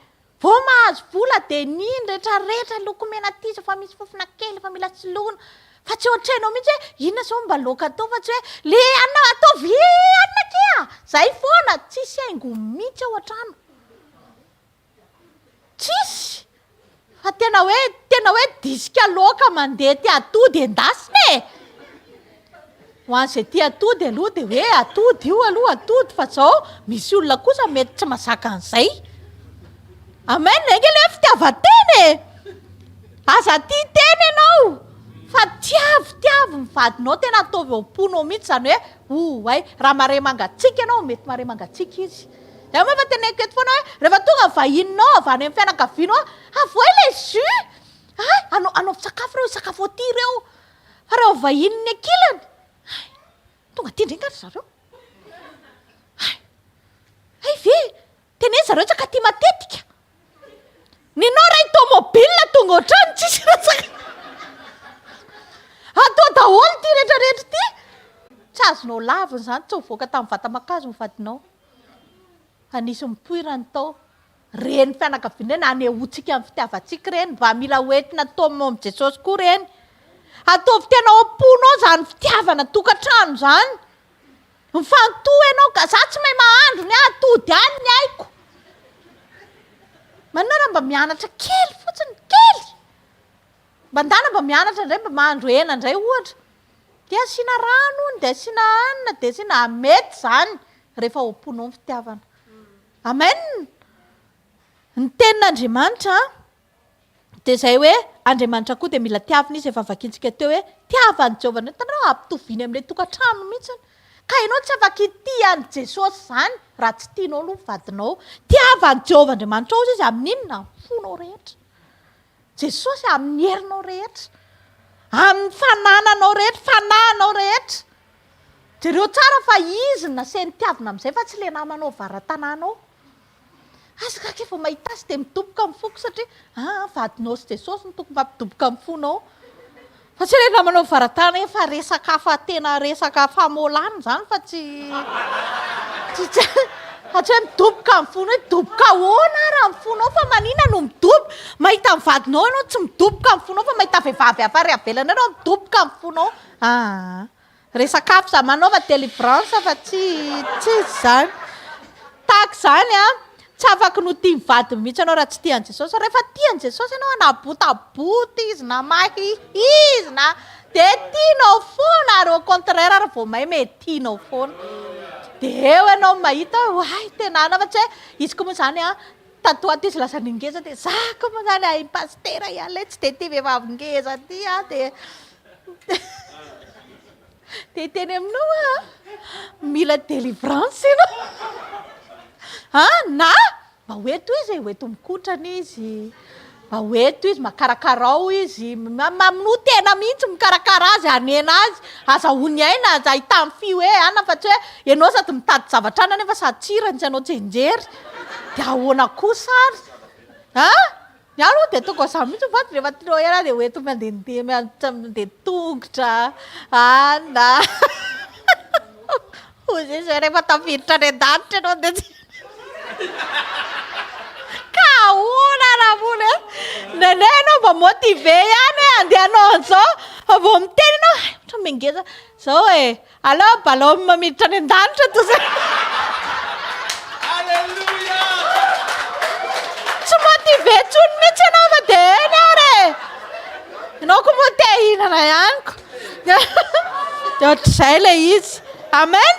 vao mahazo vola de niny rehetrarehetra lokomena ty fa misy fofona kely fa mila soloina fa tsy ohatranao mihitsy hoe inona zao mba loaka atao fa tsy hoe le anao atao anina kea zay foana tsisy haingo mihitsy ao an-trano tsisy fa tena hoe disika loaka mandeha ty atody endasina e ho an'izay ty atody aloha de hoe atody io aloha atody fa zao misy olona kosa mety tsy mazaka an'izay amen nge le fitiavatena e aza ty tena ianao fa tiavo mivadinao tena ataovy am-ponao mihitsy zany hoe ay raha mare mangatsika ianao mety mare mangatsika izy da moa fa teneko eto foana hoe rehefa tonga vahininao avy any amin'ny fianakavianao avoa le jus anao sakafo reo sakafo aty reo fa reo vahininy ankilany tonga ty ndrengatra zareo ay ve teneny zareo tsaka ty matetika ninao ray tomobile tonga ohatrany tsisy ratsaka atao daholo ty rehetrarehetra ty tsy azonao laviny zany tsy hovoaka tamin'ny vata-makazo mivadinao anisy mipoirany tao reny fianakaviana na anehotsika amin'ny fitiavatsika reny mba mila hoentina tao am' Jesosy koa reny ataovy tena am-ponao zany fitiavana tokantrano zany mifanotoa ianao ka za tsy mahay mahandro ny atody any ny aiko manao raha mba mianatra kely fotsiny kely mba ndana mba mianatra indray mba mahandro hena indray ohatra de asiana rano de asiana anina de asiana mety zany rehefa am-ponao ny fitiavana amen ny tenin'Andriamanitra de zay hoe Andriamanitra koa de mila tiavina izy efa vakintsika teo hoe tiavany Jehovah tanao ampitoviany amin'ilay tokantrano mihitsy ka ianao tsy afaka ity any Jesosy zany raha tsy tianao aloha vadinao tiavany Jehovah Andriamanitra ao izy amin'inona fonao rehetra Jesosy amin'ny herinao rehetra amin'ny fanananao rehetra fanahinao rehetra jereo tsara fa izy naseny tiavina amin'izay fa tsy le namanao varan-tanànao azy kaka efa mahita azy de midoboka amin'ny foko satria vadinao sy Jesosy ny tokony mampidoboka amin'ny fonao fa tsy le namanao varan-tana efa resaka fa tena resaka famolana zany fa tsy fa tsy hoe midoboka amin'ny fonao hoe doboka ahoana raha amin'ny fonao fa manina no midoboka mahita amin'ny vadinao ianao tsy midoboka amin'ny fonao fa mahita vehivavy hafa ry avelana ianao midoboka amin'ny fonao resaka fa za manaova délivrance fa tsy zany tahaka zany tsy afaka no tia mivady mihitsy anao raha tsy tian' Jesosy rehefa tian' Jesosy ianao nabotaboty izy na izy na de tianao foana ary au contraire ary vao mahay tianao foana de eo ianao mahita ay tenana fa tsy hoe izy koa moa zany tatoato izy lasa ningeza de za koa moa zany ay pastera ialay tsy de tia vehivavy ngeza ty de teny aminao mila délivrance ianao na mba hoeto izy hoeto mikotrana izy mba hoeto izy makarakarao izy mamino tena mihitsy mikarakara azy anena azy azahoany aina aza ahitamy fio hoe ana fa tsy hoe ianao sady mitady zavatra ana nefa sady tsirany tsy anao tsenjery de ahoana kosa ary aloha de toko za mihitsy vady rehefa tianao ela de hoeto mandeha tongotra na ozy izy rehefa tafiditra any an-danitra ianao de ka ahoana raha mona nenay anao mba motive ihany andehanao an'izao vao miteny ianao ohatra mengeza zao alao balao mamiditra any an-danitra to zay tsy motive tsony mihitsy ianao fa de eny ary ianao ko moa te hinana ihanyko de ohatr'izay le izy amen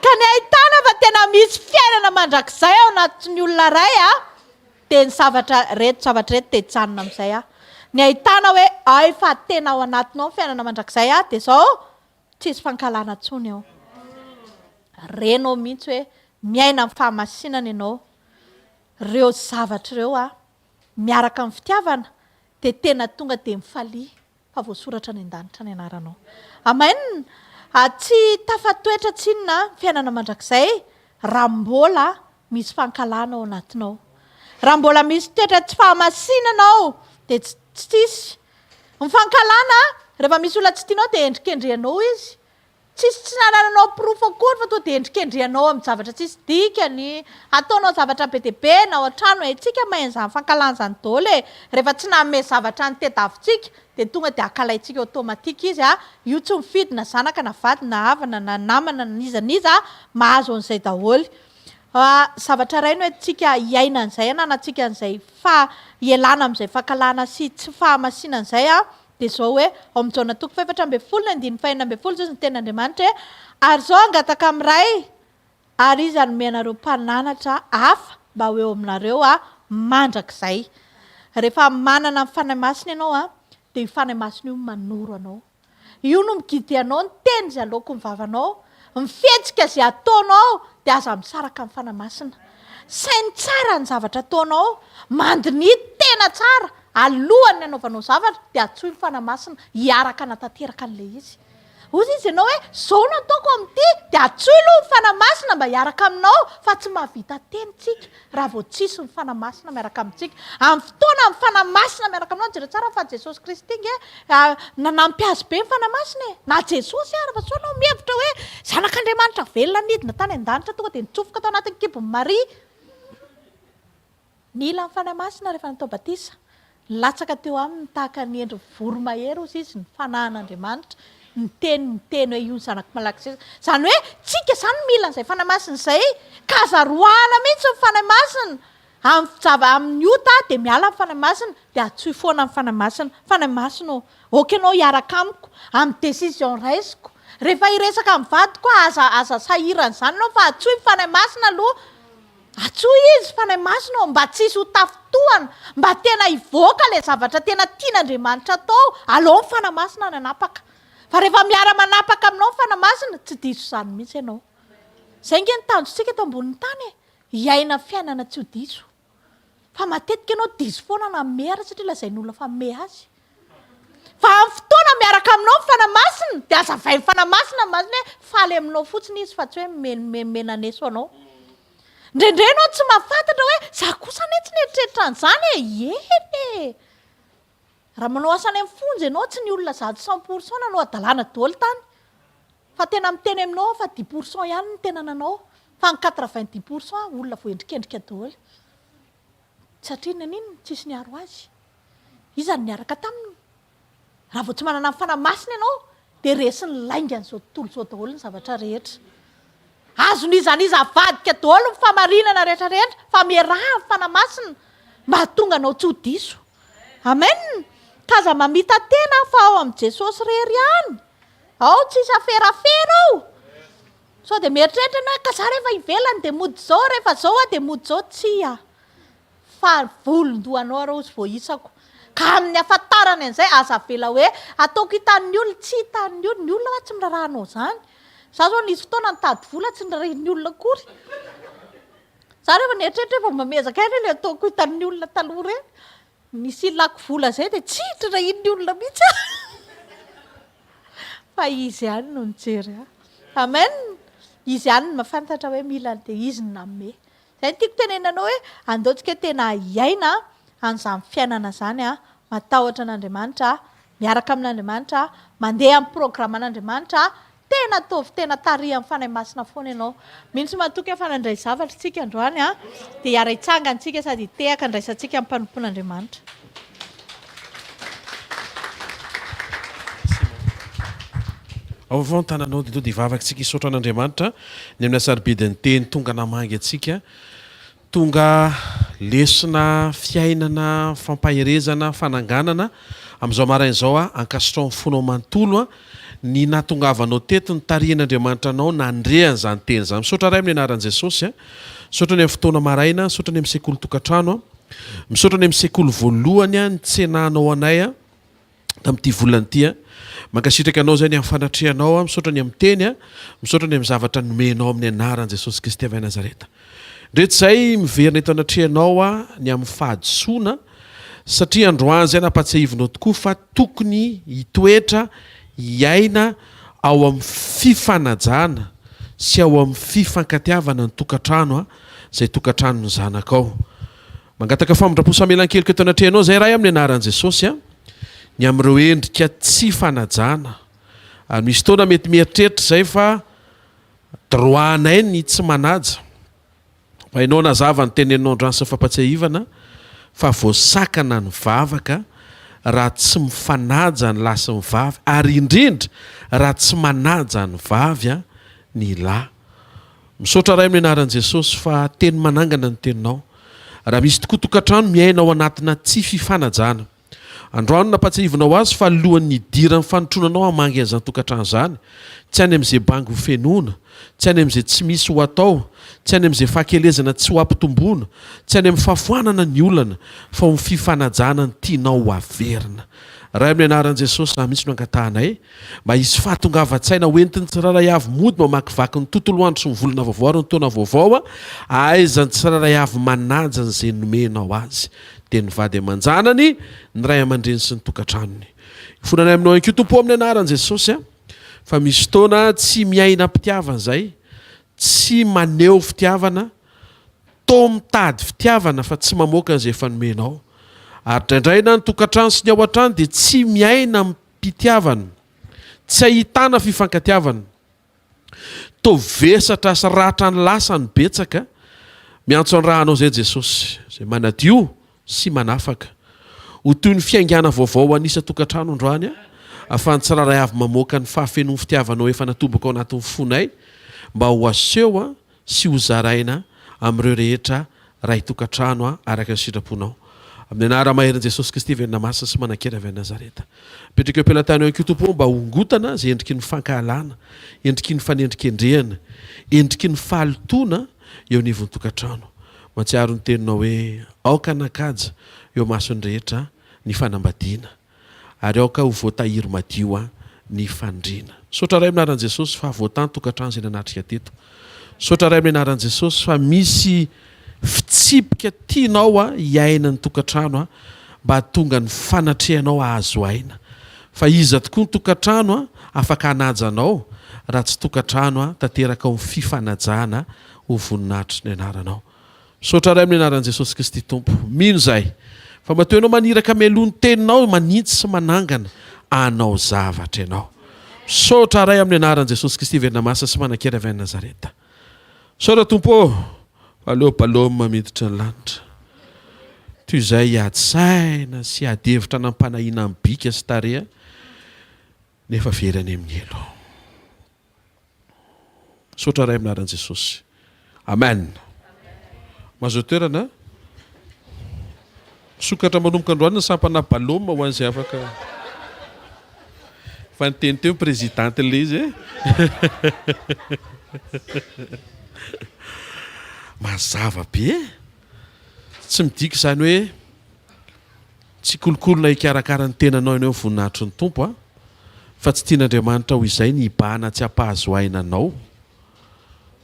ka ny ahitana fa tena misy fiainana mandrakizay ao anatin'ny olona ray de ny zavatra reto de hijanona amin'izay ny ahitana hoe ay fa tena ao anatinao ny fiainana mandrakizay de zao tsisy fankalana tsony ao renao mihitsy hoe miaina amin'ny fahamasinana ianao reo zavatra reo miaraka amin'ny fitiavana de tena tonga de mifalia fa voasoratra ny an-danitra ny anaranao amen tsy tafatoetra tsinona fiainana mandrakizay raha mbola misy fankalana ao anatinao raha mbola misy toetra tsy fahamasinanao de tsisy ny fankalana rehefa misy olona tsy tianao de endrikendrehanao izy tsy nanananao proof akory fa to de endrikendrianao amin'ny zavatra tsisy dikany ataonao zavatra be de be na ohatrano tsika mahaizany fankalanjany daholo rehefa tsy nanome zavatra ny tedavintsika de tonga de akalaintsika automatika izy io tsy mifidina zanaka na vady na havana na namana na nizaniza mahazo an'izay daholo zavatra ray no hoe tsika iaina an'izay ananatsika an'izay fa ielana amin'izay fankalana sy tsy fahamasinan'izay de zao hoe ao amin'ny jaona toko 7:4 zay ny ten'Andriamanitra ary zao angataka amin'ray ary izy anome anareo mpananatra hafa mba ho eo aminareo mandrakizay rehefa manana ny fanahy masina ianao de io fanahy masina io manoro anao io no migidy anao ny teny zay aloako ny vavanao mifetsika zay ataonao de aza misaraka amin'ny fanahy masina sainy tsara ny zavatra ataonao mandiny tena tsara alohany anaovanao zavatra de atsoy ny fanahy masina hiaraka natateraka an'ilay izy ozy izy ianao hoe zao no ataoko amin'ity de atsoy aloha ny fanahy masina mba hiaraka aminao fa tsy mahavita tenytsika raha vao tsisy ny fanahy masina miaraka amintsika amin'ny fotoana ny fanahy masina miaraka aminao jera tsara fa Jesosy Kristy inge nanampy azy be ny fanahy masina na Jesosy ary fa soanao mihevitra hoe zanak'Andriamanitra velona nidina tany an-danitra tonga de nitsofoka tao anatin'ny kibon'ny Maria nila ny fanahy masina rehefa natao batisa latsaka teo aminy tahaka ny endry voromahery ozy izy ny fanahin'Andriamanitra ny teny hoe io ny zanaka malaky zany hoe tsika zany mila n'izay fanahy masina izay ka zaroana mihitsy ny fanahy masina amin'ny ota de miala ny fanahy masina de atsoy foana ny fanahy masina oky anao hiaraka amiko amin'ny décision raisiko rehefa hiresaka amin'ny vadiko aza sahirana zany anao fa atsoy ny fanahy masina aloha atsoy izy fanahy masina mba tsisy ho tafotohana mba tena hivoaka le zavatra tena tian'Andriamanitra atao aloha ny fanahy masina nanapaka fa rehefa miara manapaka aminao ny fanahy masina tsy diso zany mihitsy ianao zay nge nitanjotsika eto ambonin'ny tany hiaina fiainana tsy ho diso fa matetika ianao diso foana na mera satria lazain'olona fa me azy fa amin'ny fotoana miaraka aminao ny fanahy masina de azavay ny fanahy masina masina hoe faly aminao fotsiny izy fa tsy hoe menaneso anao ndrendray anao tsy mahafantatra hoe za kosa ane tsy nieritreritra an'izany eny raha manao asany amin'ny fonjy ianao tsy ny olona 100% nanao adalàna daholo tany fa tena miteny aminao fa 10% ihany ny tena nanao fa ny 90% olona voendrikendrika daholo satria nanino tsisy niaro azy izany niaraka taminy raha vao tsy manana ny fanahy masina ianao de resiny laingany zao tontolo zao daholo ny zavatra rehetra azony izaniza vadika daholo ny famarinana rehetrarehetra fa miaraha ny fanahy masina mba hatonga anao tsy ho diso amen kaza mamita tena fa ao amin'ny Jesosy rery ihany ao tsisy aferafera ao sao de mieritreritra ianao ka za rehefa ivelany de mody zao rehefa zao de mody zao tsia fa volondohanao arao izy vao isako ka amin'ny afatarany an'izay aza vela hoe ataoko hitan'ny olona tsy hitan'ny olona ny olona tsy mirarahanao zany za zao nisy fotoana nitady vola tsy nirarahin'ny olona akory za rehefa nieritreritra efa mamezaka eny le ataoko hitan'ny olona taloha reny nisy ilako vola zay de tsy hidrirahin'ny olona mihitsy fa izy ihany no nijery amen izy ihany no mahafantatra hoe mila de izy no nanome zay tiako tenenanao hoe andaotsika tena hiaina an'izany fiainana zany matahotra an'Andriamanitra miaraka amin'Andriamanitra mandeha amin'ny programan'Andriamanitra tena tovy tena tariha amin'ny fanahy masina foana ianao mihitsy matoky fanandray zavatra tsika androany de hiara hitsangantsika sady hitehaka andraisantsika amin'ny mpanompon'Andriamanitra ao avao ny tananao de to de vavakantsika hisaotra an'Andriamanitra ny amin'ny asaribediny teny tonga namangy atsika tonga lesona fiainana fampaherezana fananganana amin'izao marain'izao ankasitrao fonao manontolo ny natongavanao teto ny tarihan'Andriamanitra anao nandrehan' zany teny zany misaotra ray amin'ny anaran'i Jesosy misaotra ny amin'ny fotoana maraina misaotra ny amin'ny sekoly tokantrano misaotra ny amin'ny sekoly voalohany ny tsenanao anay tamin'ity volany ity mankasitraka anao zay ny amin'ny fanatrehanao misaotra ny amin'ny teny misaotra ny amin'ny zavatra nomenao amin'ny anaran'i Jesosy Kristy avy Nazareta ndreto zay miverina eto anatrehanao ny amin'ny fahadisoana satria androany zay nampatsiahivinao tokoa fa tokony hitoetra hiaina ao amin'ny fifanajana sy ao amin'ny fifankatiavana ny tokantrano zay tokantrano ny zanakao mangataka famondraposamelan-keliko eto anatrehanao zay raha amin'ny anaran'i Jesosy ny amin'ireo endrika tsy fanajana Ary misy fotoana mety mieritreritra zay fa droanay ny tsy manaja. Fa ianao nazava ny teneninao androany sy fampatsiahivana fa voasakana ny vavaka raha tsy mifanaja ny lahy sy ny vavy, ary indrindra raha tsy manaja ny vavy ny lahy. Misaotra ray amin'ny anaran'i Jesosy fa teny manangana ny teninao. Raha misy tokoa tokantrano miaina ao anatina tsy fifanajana, androany nampatsiahivinao azy fa alohan'ny idiran'ny fanotronanao hamangy an'izany tokantrano zany, tsy any amin'izay bangy ho fenona, tsy any amin'izay tsy misy ho atao, tsy any amin'izay fahakelezana tsy ho ampitomboana, tsy any amin'ny fahafoanana ny olana, fa ho fifanajana ny tianao ho averina. Ray amin'ny anaran'i Jesosy na mihitsy no angatahanay mba hisy fahatongavan-tsaina hoentiny tsiraray avy mody mamakivaky ny tontolo andro sy ny volana vaovao ary ny taona vaovao, aizany tsiraray avy manaja n'izay nomenao azy, dia ny vady aman-janany, ny ray aman-dreny sy ny tokantranony. Fonanay aminao ihany koa Tompo amin'ny anaran'i Jesosy fa misy fotoana tsy miaina mpitiavana zay, tsy maneho fitiavana, to mitady fitiavana fa tsy mamoaka an'izay efa nomenao. Ary indraindray na ny tokantrano sy ny ao an-trano dia tsy miaina mpitiavana, tsy ahitana fifankatiavana. To vesatra sy ratra ny lasa ny betsaka, miantso an'rahanao zay Jesosy, izay manadio sy manafaka. Ho toy ny fiaingana vaovao anisa tokantrano androany, ahafahan'ny tsiraray avy mamoaka ny fahafenon'ny fitiavanao efa natobaka ao anatin'ny fonay, mba ho aseho sy ho zaraina amin'ireo rehetra ray tokantrano araka ny sitraponao. Amin'ny anara maherin' Jesosy Kristy venina masina sy manan-kera avy Nazareta. Petraka eo am-pelantany ihany koa Tompo mba hongotana izay endriky ny fankahalana, endriky ny fanendrikendrehana, endriky ny fahalotona eo anivon'ny tokantrano. Matsiaro ny teninao hoe aoka nakaja eo mason'ny rehetra ny fanambadiana, ary aoka ho voatahiry madio ny fandriana. Saotra ray amin'ny anaran'i Jesosy fa voatany tokantrano izay nanatrika teto. Saotra ray amin'ny anaran'i Jesosy fa misy fitsipika tianao hiaina ny tokantrano mba tonga ny fanatrehanao ahazo aina. Fa iza tokoa ny tokantrano afaka hanajanao raha tsy tokantrano tanteraka ho fifanajana ho voninahitry ny anaranao. Saotra ray amin'ny anaran'i Jesosy Kristy Tompo, mino zay fa matoa ianao maniraka mialohan'ny teninao manintsy sy manangana anao zavatra ianao. Saotra ray amin'ny anaran'i Jesosy Kristy verina masina sy manan-kera avy Nazareta. Saotra Tompo, aleo paloma miditra ny lanitra. Toy izay hiady-saina sy hiady-hevitra nampanahina amin'ny bika sy tareha nefa verany amin'ny elo. Saotra ray amin'ny anaran'i Jesosy. Amen. Mahazo toerana sokatra manomboka androany ny sampana paloma ho an'izay afaka fa niteny teo présidente le izy mazava be tsy midika izany hoe tsy kolokolona hikarakara ny tenanao ianao voninahitry ny Tompo fa tsy tian'Andriamanitra ho izay ny hibahana tsy hampahazo aina anao,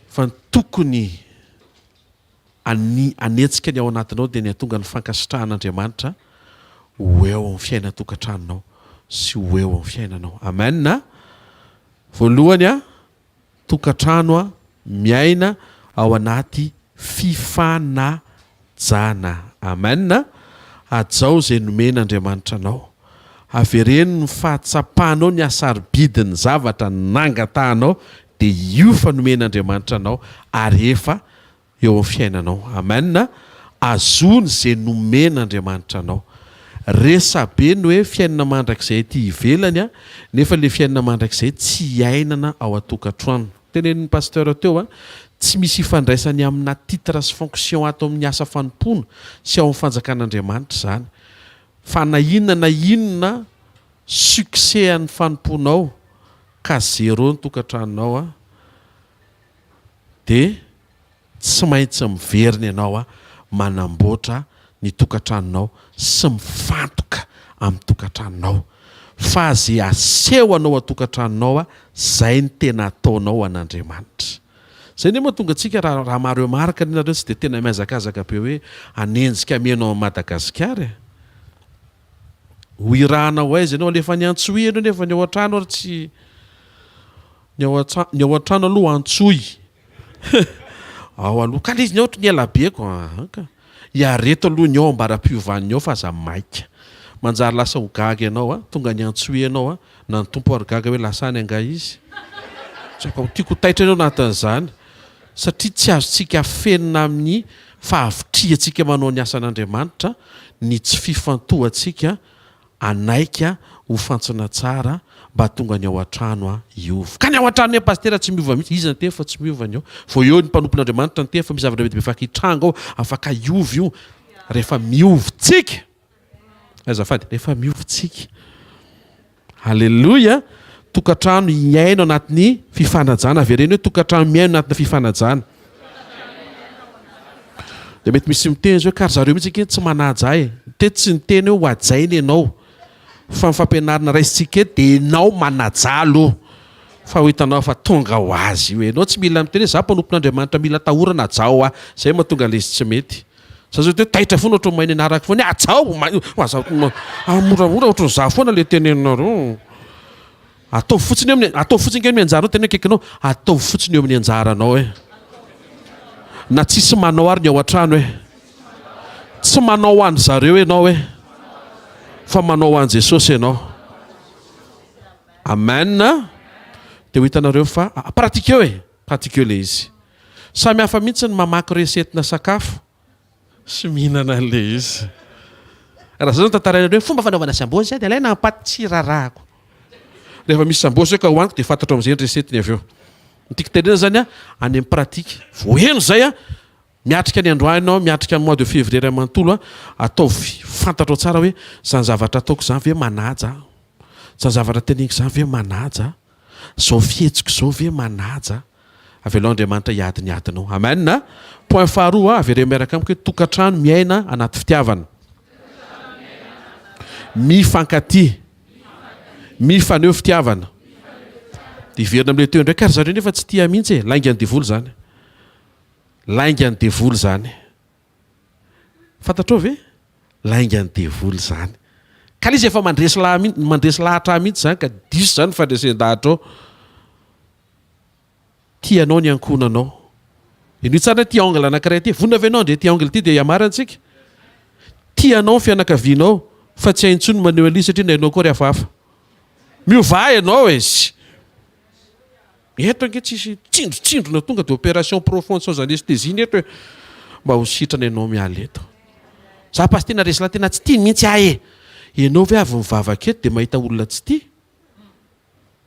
fa ny tokony anetsika ny ao anatinao dia ny atonga ny fankasitrahan'Andriamanitra ho eo amin'ny fiainana tokantranonao sy ho eo amin'ny fiainanao. Amen. Voalohany tokantrano miaina ao anaty fifanajana. Amen. Ajao izay nomen'Andriamanitra anao, havereny ny fahatsapahanao ny asarobidiny zavatra nangatahanao dia io fa nomen'Andriamanitra anao ary efa eo amin'ny fiainanao. Amen. Azony izay nomen'Andriamanitra anao. Resabe ny hoe fiainana mandrakizay ty ivelany nefa le fiainana mandrakizay tsy hiainana ao an-tokantrano. Tenenin'ny pasteur teo tsy misy ifandraisany amina titre sy fonction ato amin'ny asa fanompoana sy ao amin'ny fanjakan'Andriamanitra zany. Fa na inona succès an'ny fanompoanao ka zéro ny tokantranonao dia tsy maintsy miverina ianao manamboatra ny tokantranonao sy mifantoka amin'ny tokantranonao. Fa zay aseho anao a-tokantranonao zay ny tena ataonao an'Andriamanitra. Zay ny mahatonga antsika raha maro eo marika nareo tsy dia tena miazakazaka be hoe anenjika menao amin'ny Madagasikara. Ho irahanao aiza ianao alefa ny antsoy ianao nefa ny ao an-trano ary tsy ny ao an-trano aloha antsoy. Ao aloha ka izy ny ohatry ny elabeko hiareto aloha ny ao ambara-piovaniny ao fa aza maika. manjary lasa ho gaga ianao a tonga ny antsoe ianao a na ny tompo arygaga hoe lasany anga izy tiako taitra anao anatin'izany satria tsy azontsika fenina amin'ny fahavitriantsika manao ny asan'Andriamanitra ny tsy fifantohantsika anaika ho fantsona tsara mba tonga ny ao an-trano a iova ka ny ao an-trano ny pastera tsy miova mihitsy izy ny tefa tsy miova ny ao vo eo ny mpanompon'Andriamanitra ny tefa misy zavatra be afaka hitranga ao afaka iova io rehefa miovitsika azafady rehefa miovitsika halleloia tokantrano iaino anatin'ny fifanajana avereny hoe tokantrano miaino anatina fifanajana de mety misy miteny hoe kary zareo mihitsy tsy manaja e tety tsy niteny hoe ho ajainy ianao fa mifampianarina raisitsika eto de enao manajalo fa ho hitanao fa tonga ho azy io enao tsy mila miteny hoe za mpanompon'Andriamanitra mila tahorana ajao a zay mahatonga lezy tsy mety sazo te taitra foana ohatry mainy anaraka foana ajao moramora ohatry ny za foana le tenenareo atao fotsiny atao fotsiny ke amin'ny anjaranao tena kekinao atao fotsiny eo amin'ny anjaranao e na tsisy manao ary ny ao an-trano hoe tsy manao any zareo ianao hoe fa manao an Jesosy ianao amen de ho hitanareo fa pratikeo e pratikeo le izy samy hafa mihitsy ny mamaky resetina sakafo sy mihinana le izy raha zao tantarainareo fomba fanaovana sambôsy de alaina ampaty tsirarahako rehefa misy sambôsy hoe ka hoaniko de fantatro amin'izay ny resetiny avy eo nytiako tenena zany a any amin'ny pratika voheno zay a miatrika ny androany ianao miatrika ny mois de février manontolo a ataovy fantatro tsara hoe zany zavatra ataoko zany ve manaja zany zavatra teneniko zany ve manaja zao fihetsiko zao ve manaja avelao Andriamanitra hiady ny adinao amen point faharoa avere miaraka amiko hoe tokantrano miaina anaty fitiavana mifankaty mifaneo fitiavana de iverina am'le teo ndraiky ary zareo nefa tsy tia mihitsy e lainga ny devoly zany lainga ny devoly zany fantatrao ve lainga ny devoly zany ka izy efa mandresy lahatra mihitsy zany ka diso zany fandresen-dahatra ao tianao ny ankonanao ino tsara tia angle anankiray ty vonina avy anao ndre tia angle ty de iamarantsika tianao ny fianakavianao fa tsy haintsony maneho ali satria nainao koa ry hafahafa miova ianao izy eto ange tsisy tsindrotsindrona tonga de opération profonde sans anesthésie neto hoe mba ho sitrana ianao miala eto za pasy tena resy lahy tena tsy tia mihitsy ahy e ianao ve avy mivavaka eto de mahita olona tsy tia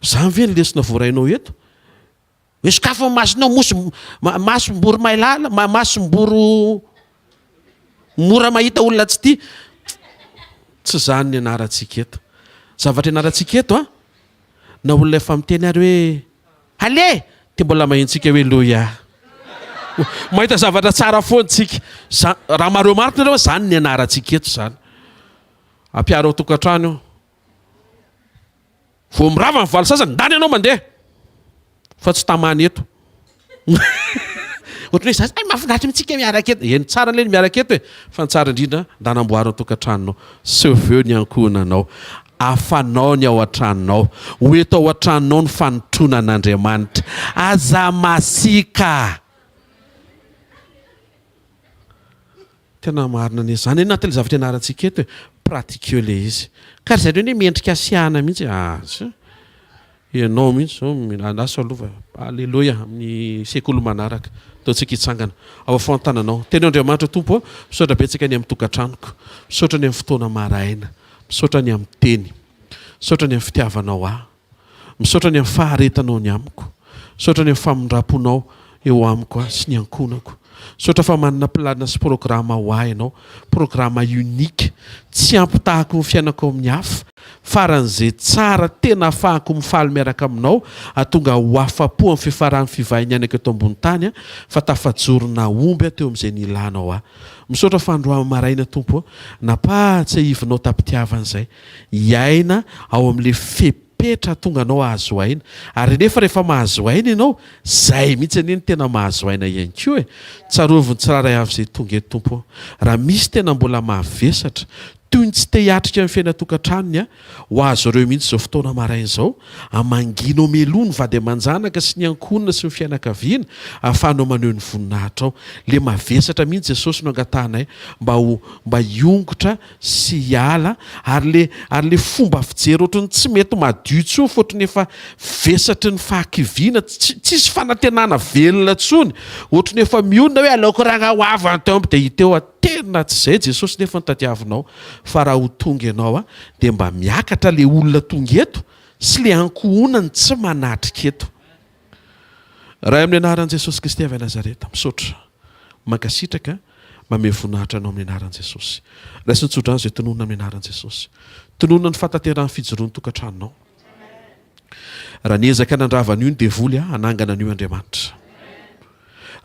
zany ve ny lesona voarainao eto hoe sokafa masonao masombory mailala masombory mora mahita olona tsy tia tsy zany ny anarantsika eto zavatra ianarantsika eto a na olona efa miteny ary hoe ale de mbola mahentsika hoe loia mahita zavatra tsara foantsika raha mareo maritra nareo zany ny anarantsika eto zany ampiara ao tokantrano vo mirava ny valo sasany ndany ianao mandeha fa tsy tamany eto ohatry hoe za mahafinaritra mitsika miaraka eto eny tsara le ny miaraka eto e fa ny tsara indrindra ndanamboarao tokantranonao seveo ny ankonanao afanao ny ao an-tranonao hoeto ao an-tranonao ny fanotrona an'Andriamanitra aza masika tena marina ane zany eny natyle zavatra ianarantsika eto e pratikeo le izy ka ry zareo hoe miendrika asiana mihitsy ianao mihitsy zao anasa alova alleloia amin'ny sekoly manaraka ataontsika hitsangana ao fantananao teny Andriamanitra tompo misaotra betsaka ny amin'ny tokantranoko misaotra ny amin'ny fotoana maraina misaotra ny amin'ny teny misaotra ny amin'ny fitiavanao ahy misaotra ny amin'ny faharetanao ny amiko misaotra ny amin'ny famondraponao eo amiko a sy ny ankonako misaotra fa manana planina sy programa ho ahy ianao programa unique tsy ampitahako ny fiainako amin'ny hafa faran'izay tsara tena ahafahako mifaly miaraka aminao atonga ho afapo amin'ny fifarany fivahiny anaka eto ambony tany a fa tafajorona omby a teo amin'izay ny ilanao ahy misaotra fa androany maraina tompo napatsy hivinao tampitiavan'izay iaina ao amin'le fepetra tonga anao ahazo aina ary nefa rehefa mahazo aina ianao zay mihitsy anie ny tena mahazo aina ihany koa e tsaroviny tsiraray avy izay tonga eto tompo raha misy tena mbola mahavesatra toy ny tsy te hiatrika amin'ny fiainatokantranony a ho azo ireo mihitsy izao fotoana maraina izao amangina omeloa ny vady aman-janaka sy ny ankonina sy ny fianakaviana ahafahanao maneho ny voninahitra ao le mavesatra mihitsy Jesosy no angatanay mba hiongotra sy hiala ary le fomba fijery ohatrany tsy mety madio tsony fotony efa vesatry ny fahakiviana tsisy fanantenana velona tsony ohatrany efa mionona hoe aleoko raha hoavany teo dia hiteo aterina tsy izay Jesosy nefa nitadiavinao fa raha ho tonga ianao a dia mba miakatra le olona tonga eto sy le ankohonany tsy manatrika eto raha amin'ny anaran'i Jesosy Kristy avy Nazareta misaotra mankasitraka mame voninahitra anao amin'ny anaran'i Jesosy raha sy nitsodrano izay tononona amin'ny anaran'i Jesosy tononona ny fataterany fijoroan'ny tokantranonao raha niezaka nandravana io ny devoly anangana an'io Andriamanitra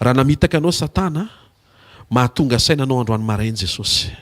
raha namitaka anao Satana mahatonga sainanao androany marainy Jesosy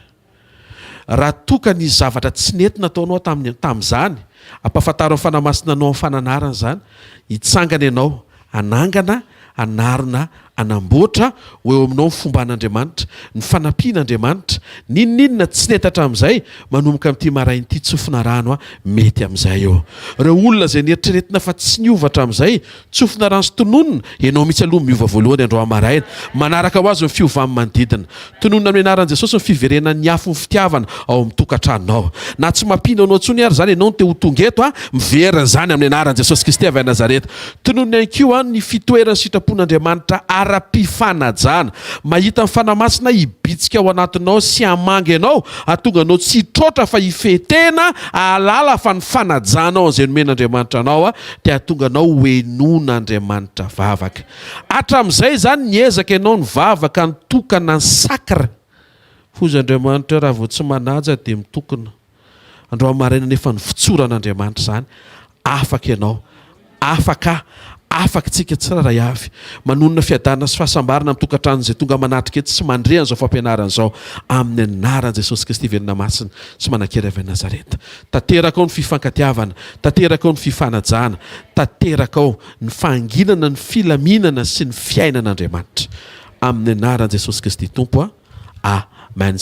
raha toka ny zavatra tsy nentina ataonao tamin'izany ampafantaro amin'ny fanamasina anao amin'ny fananarana zany hitsangana ianao anangana anarina anamboatra ho eo aminao ny fomba an'Andriamanitra ny fanampian'Andriamanitra ninninona tsy nentatra amin'izay manomboka amin'ity marain'ity tsofina rano mety amin'izay eo ireo olona izay nieritreretina fa tsy niovatra amin'izay tsofina rano sy tononona ianao mihitsy aloha miova voalohany andro maraina manaraka ho azy ny fiovany manodidina tononona amin'ny anaran'i Jesosy ny fiverenan'ny afo ny fitiavana ao amin'ny tokantranonao na tsy mampino anao tsony ary zany ianao no te ho tonga eto miverina zany amin'ny anaran'i Jesosy Kristy avy Nazareta tononona ihany koa ny fitoeran'ny sitrapon'Andriamanitra ara-pifanajana mahita ny fanamasina hibitsika ao anatinao sy hamangy ianao atonga anao tsy hitrotra fa hifetena ahalala fa ny fanajanao izay nomen'Andriamanitra anao dia atonga anao hoenon'Andriamanitra vavaka hatramin'izay zany niezaka ianao ny vavaka ny tokana ny sakra fozy Andriamanitra raha vao tsy manaja dia mitokona andro maraina nefa ny fitsoran'Andriamanitra zany afaka ianao afaka tsika tsirairay avy manonona fiadanana sy fahasambarana amin'ny tokantrano izay tonga manatrika eto sy mandrehana izao fampianarana izao amin'ny anaran'i Jesosy Kristy velona masina sy manan-kery avy Nazareta tanteraka ao ny fifankatiavana tanteraka ao ny fifanajana tanteraka ao ny fahanginana ny filaminana sy ny fiainan'Andriamanitra amin'ny anaran'i Jesosy Kristy Tompo amen.